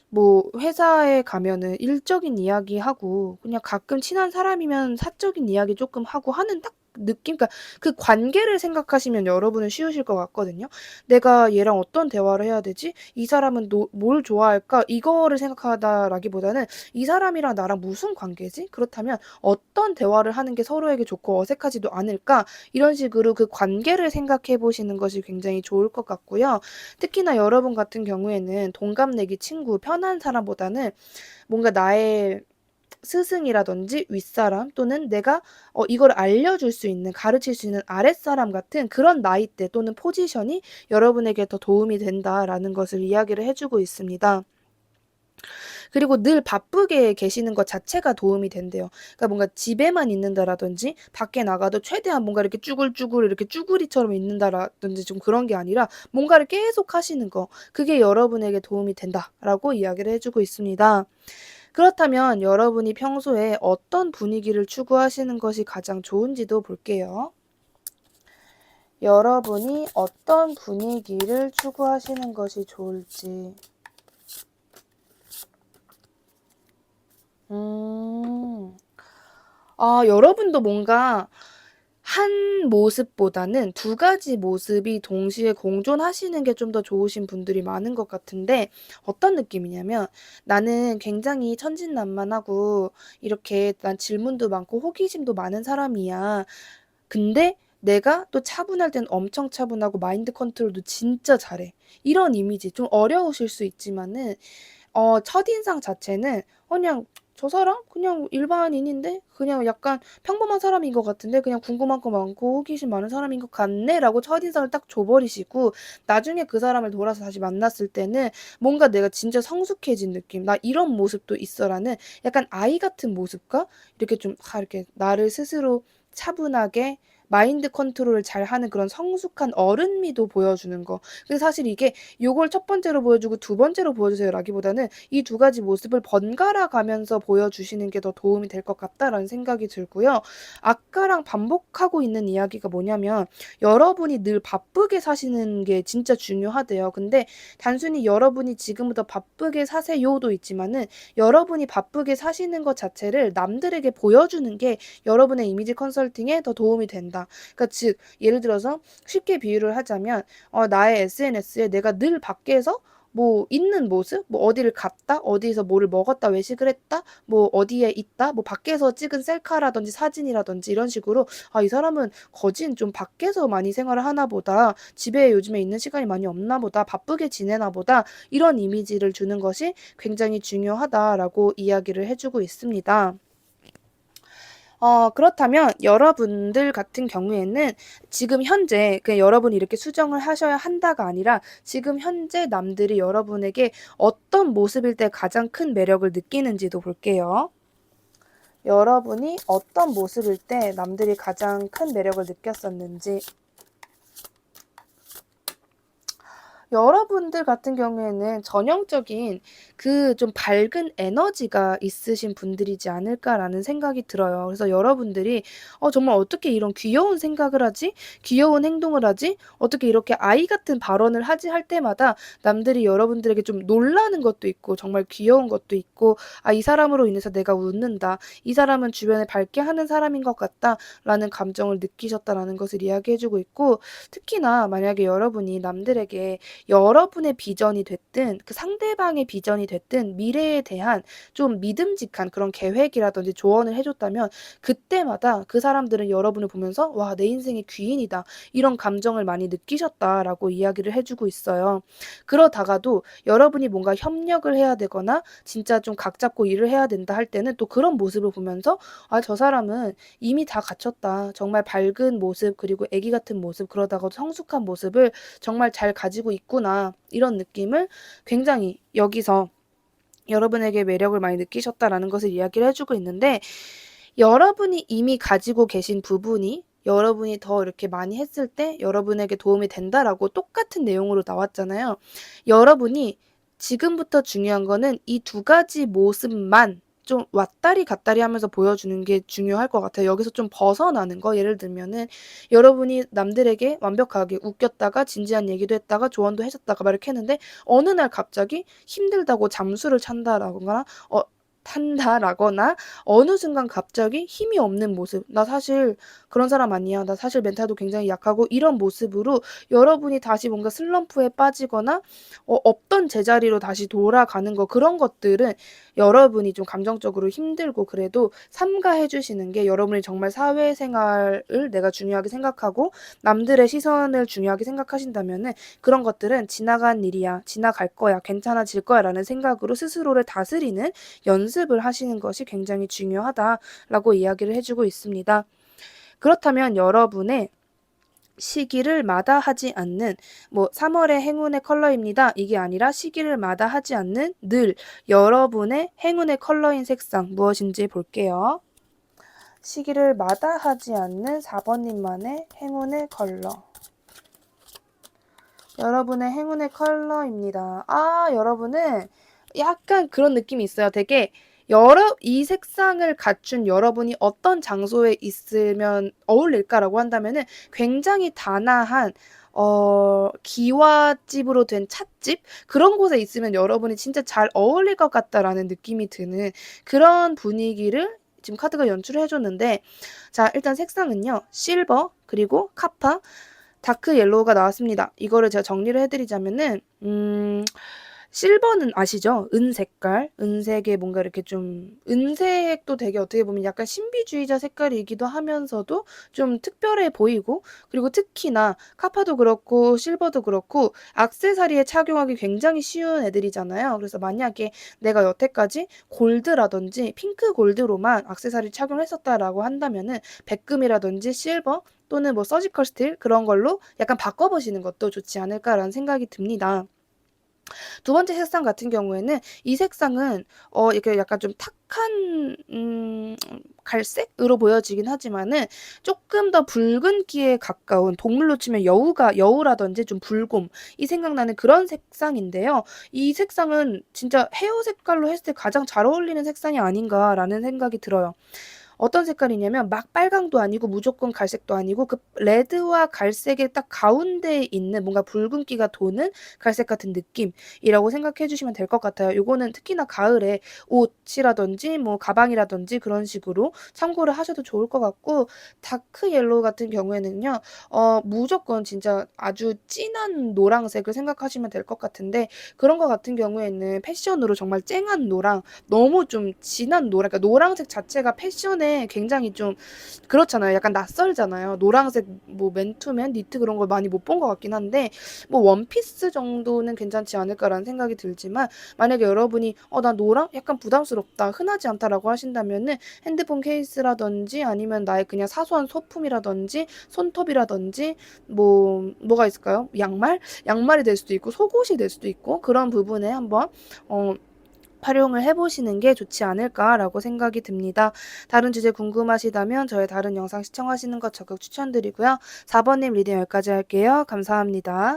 뭐 회사에 가면은 일적인 이야기하고 그냥 가끔 친한 사람이면 사적인 이야기 조금 하고 하는 딱 느낌? 그러니까 그 관계를 생각하시면 여러분은 쉬우실 것 같거든요. '내가 얘랑 어떤 대화를 해야 되지? 이 사람은 뭘 좋아할까?' 이거를 생각하다라기보다는 '이 사람이랑 나랑 무슨 관계지? 그렇다면 어떤 대화를 하는 게 서로에게 좋고 어색하지도 않을까?' 이런 식으로 그 관계를 생각해 보시는 것이 굉장히 좋을 것 같고요. 특히나 여러분 같은 경우에는 동갑내기 친구, 편한 사람보다는 뭔가 나의 스승이라든지 윗사람 또는 내가 이걸 알려줄 수 있는 가르칠 수 있는 아랫사람 같은 그런 나이대 또는 포지션이 여러분에게 더 도움이 된다라는 것을 이야기를 해주고 있습니다. 그리고 늘 바쁘게 계시는 것 자체가 도움이 된대요. 그러니까 뭔가 집에만 있는다라든지 밖에 나가도 최대한 뭔가 이렇게 쭈글쭈글 이렇게 쭈구리처럼 있는다라든지 좀 그런 게 아니라 뭔가를 계속 하시는 거. 그게 여러분에게 도움이 된다라고 이야기를 해주고 있습니다. 그렇다면 여러분이 평소에 어떤 분위기를 추구하시는 것이 가장 좋은지도 볼게요. 여러분이 어떤 분위기를 추구하시는 것이 좋을지. 여러분도 뭔가 한 모습보다는 두 가지 모습이 동시에 공존하시는 게 좀 더 좋으신 분들이 많은 것 같은데 어떤 느낌이냐면 나는 굉장히 천진난만하고 이렇게 난 질문도 많고 호기심도 많은 사람이야. 근데 내가 또 차분할 땐 엄청 차분하고 마인드 컨트롤도 진짜 잘해. 이런 이미지 좀 어려우실 수 있지만은 첫인상 자체는 그냥 '저 사람 그냥 일반인인데 그냥 약간 평범한 사람인 것 같은데 그냥 궁금한 거 많고 호기심 많은 사람인 것 같네.'라고 첫인상을 딱 줘 버리시고 나중에 그 사람을 돌아서 다시 만났을 때는 뭔가 '내가 진짜 성숙해진 느낌. 나 이런 모습도 있어.'라는 약간 아이 같은 모습과 이렇게 좀 이렇게 나를 스스로 차분하게 마인드 컨트롤을 잘하는 그런 성숙한 어른미도 보여주는 거. 근데 사실 이게 요걸 첫 번째로 보여주고 두 번째로 보여주세요라기보다는 이 두 가지 모습을 번갈아 가면서 보여주시는 게 더 도움이 될 것 같다라는 생각이 들고요. 아까랑 반복하고 있는 이야기가 뭐냐면 여러분이 늘 바쁘게 사시는 게 진짜 중요하대요. 근데 단순히 여러분이 지금부터 바쁘게 사세요도 있지만은 여러분이 바쁘게 사시는 것 자체를 남들에게 보여주는 게 여러분의 이미지 컨설팅에 더 도움이 된다. 그러니까 즉 예를 들어서 쉽게 비유를 하자면 나의 SNS에 내가 늘 밖에서 뭐 있는 모습, 뭐 어디를 갔다, 어디에서 뭐를 먹었다, 외식을 했다, 뭐 어디에 있다, 뭐 밖에서 찍은 셀카라든지 사진이라든지 이런 식으로 '아 이 사람은 거진 좀 밖에서 많이 생활을 하나 보다. 집에 요즘에 있는 시간이 많이 없나 보다. 바쁘게 지내나 보다.' 이런 이미지를 주는 것이 굉장히 중요하다라고 이야기를 해 주고 있습니다. 그렇다면 여러분들 같은 경우에는 지금 현재 그냥 여러분이 이렇게 수정을 하셔야 한다가 아니라 지금 현재 남들이 여러분에게 어떤 모습일 때 가장 큰 매력을 느끼는지도 볼게요. 여러분이 어떤 모습일 때 남들이 가장 큰 매력을 느꼈었는지. 여러분들 같은 경우에는 전형적인 그 좀 밝은 에너지가 있으신 분들이지 않을까라는 생각이 들어요. 그래서 여러분들이 정말 '어떻게 이런 귀여운 생각을 하지? 귀여운 행동을 하지? 어떻게 이렇게 아이 같은 발언을 하지?' 할 때마다 남들이 여러분들에게 좀 놀라는 것도 있고 정말 귀여운 것도 있고 '아 이 사람으로 인해서 내가 웃는다. 이 사람은 주변을 밝게 하는 사람인 것 같다.'라는 감정을 느끼셨다라는 것을 이야기해 주고 있고, 특히나 만약에 여러분이 남들에게 여러분의 비전이 됐든 그 상대방의 비전이 됐든 미래에 대한 좀 믿음직한 그런 계획이라든지 조언을 해 줬다면 그때마다 그 사람들은 여러분을 보면서 '와 내 인생의 귀인이다.' 이런 감정을 많이 느끼셨다라고 이야기를 해 주고 있어요. 그러다가도 여러분이 뭔가 협력을 해야 되거나 진짜 좀 각 잡고 일을 해야 된다 할 때는 또 그런 모습을 보면서 '아 저 사람은 이미 다 갖췄다. 정말 밝은 모습 그리고 애기 같은 모습 그러다가도 성숙한 모습을 정말 잘 가지고 있구나.' 이런 느낌을 굉장히 여기서 여러분에게 매력을 많이 느끼셨다라는 것을 이야기를 해 주고 있는데, 여러분이 이미 가지고 계신 부분이 여러분이 더 이렇게 많이 했을 때 여러분에게 도움이 된다라고 똑같은 내용으로 나왔잖아요. 여러분이 지금부터 중요한 거는 이 두 가지 모습만 좀 왔다리 갔다리 하면서 보여주는 게 중요할 것 같아요. 여기서 좀 벗어나는 거, 예를 들면은 여러분이 남들에게 완벽하게 웃겼다가 진지한 얘기도 했다가 조언도 해 줬다가 막 이렇게 했는데 어느 날 갑자기 힘들다고 잠수를 찬다라거나 탄다라거나 어느 순간 갑자기 힘이 없는 모습, '나 사실 그런 사람 아니야. 나 사실 멘탈도 굉장히 약하고.' 이런 모습으로 여러분이 다시 뭔가 슬럼프에 빠지거나 없던 제자리로 다시 돌아가는 거, 그런 것들은 여러분이 좀 감정적으로 힘들고 그래도 삼가해 주시는 게, 여러분이 정말 사회생활을 내가 중요하게 생각하고 남들의 시선을 중요하게 생각하신다면은 그런 것들은 '지나간 일이야. 지나갈 거야. 괜찮아질 거야.'라는 생각으로 스스로를 다스리는 연습을 하시는 것이 굉장히 중요하다라고 이야기를 해 주고 있습니다. 그렇다면 여러분의 시기를 마다하지 않는, 뭐 3 월의 행운의 컬러입니다, 이게 아니라 시기를 마다하지 않는 늘 여러분의 행운의 컬러인 색상 무엇인지 볼게요. 시기를 마다하지 않는 4번 님만의 행운의 컬러. 여러분의 행운의 컬러입니다. 여러분은 약간 그런 느낌이 있어요. 되게 이 색상을 갖춘 여러분이 어떤 장소에 있으면 어울릴까라고 한다면은 굉장히 단아한 기와집으로 된 찻집, 그런 곳에 있으면 여러분이 진짜 잘 어울릴 것 같다라는 느낌이 드는 그런 분위기를 지금 카드가 연출을 해 줬는데, 자 일단 색상은요. 실버 그리고 카파, 다크 옐로우가 나왔습니다. 이거를 제가 정리를 해 드리자면은 실버는 아시죠? 은색깔. 은색에 뭔가 이렇게 좀, 은색도 되게 어떻게 보면 약간 신비주의자 색깔이기도 하면서도 좀 특별해 보이고, 그리고 특히나 카파도 그렇고 실버도 그렇고 액세서리에 착용하기 굉장히 쉬운 애들이잖아요. 그래서 만약에 내가 여태까지 골드라든지 핑크 골드로만 액세서리 착용을 했었다라고 한다면은 백금이라든지 실버 또는 뭐 서지컬 스틸 그런 걸로 약간 바꿔 보시는 것도 좋지 않을까라는 생각이 듭니다. 두 번째 색상 같은 경우에는 이 색상은 이렇게 약간 좀 탁한 갈색으로 보여지긴 하지만은 쪼끔 더 붉은기에 가까운, 동물로 치면 여우라든지 좀 붉봄, 이 생각나는 그런 색상인데요. 이 색상은 진짜 헤어 색깔로 했을 때 가장 잘 어울리는 색상이 아닌가라는 생각이 들어요. 어떤 색깔이냐면 막 빨강도 아니고 무조건 갈색도 아니고 그 레드와 갈색의 딱 가운데에 있는 뭔가 붉은기가 도는 갈색 같은 느낌이라고 생각해 주시면 될 것 같아요. 요거는 특히나 가을에 옷이라든지 뭐 가방이라든지 그런 식으로 참고를 하셔도 좋을 것 같고, 다크 옐로우 같은 경우에는요. 무조건 진짜 아주 진한 노란색을 생각하시면 될 것 같은데, 그런 거 같은 경우에는 패션으로 정말 쨍한 노랑, 너무 좀 진한 노랑, 그러니까 노란색 자체가 패션에 굉장히 좀 그렇잖아요. 약간 낯설잖아요. 노란색 뭐 맨투맨, 니트 그런 걸 많이 못 본 것 같긴 한데 뭐 원피스 정도는 괜찮지 않을까라는 생각이 들지만, 만약에 여러분이 나 노랑 약간 부담스럽다, 흔하지 않다라고 하신다면은 핸드폰 케이스라든지 아니면 나의 그냥 사소한 소품이라든지 손톱이라든지 뭐가 있을까요? 양말이 될 수도 있고 속옷이 될 수도 있고, 그런 부분에 한번 어 활용을 해 보시는 게 좋지 않을까라고 생각이 듭니다. 다른 주제 궁금하시다면 저의 다른 영상 시청하시는 것 적극 추천드리고요. 4번 님 리딩 여기까지 할게요. 감사합니다.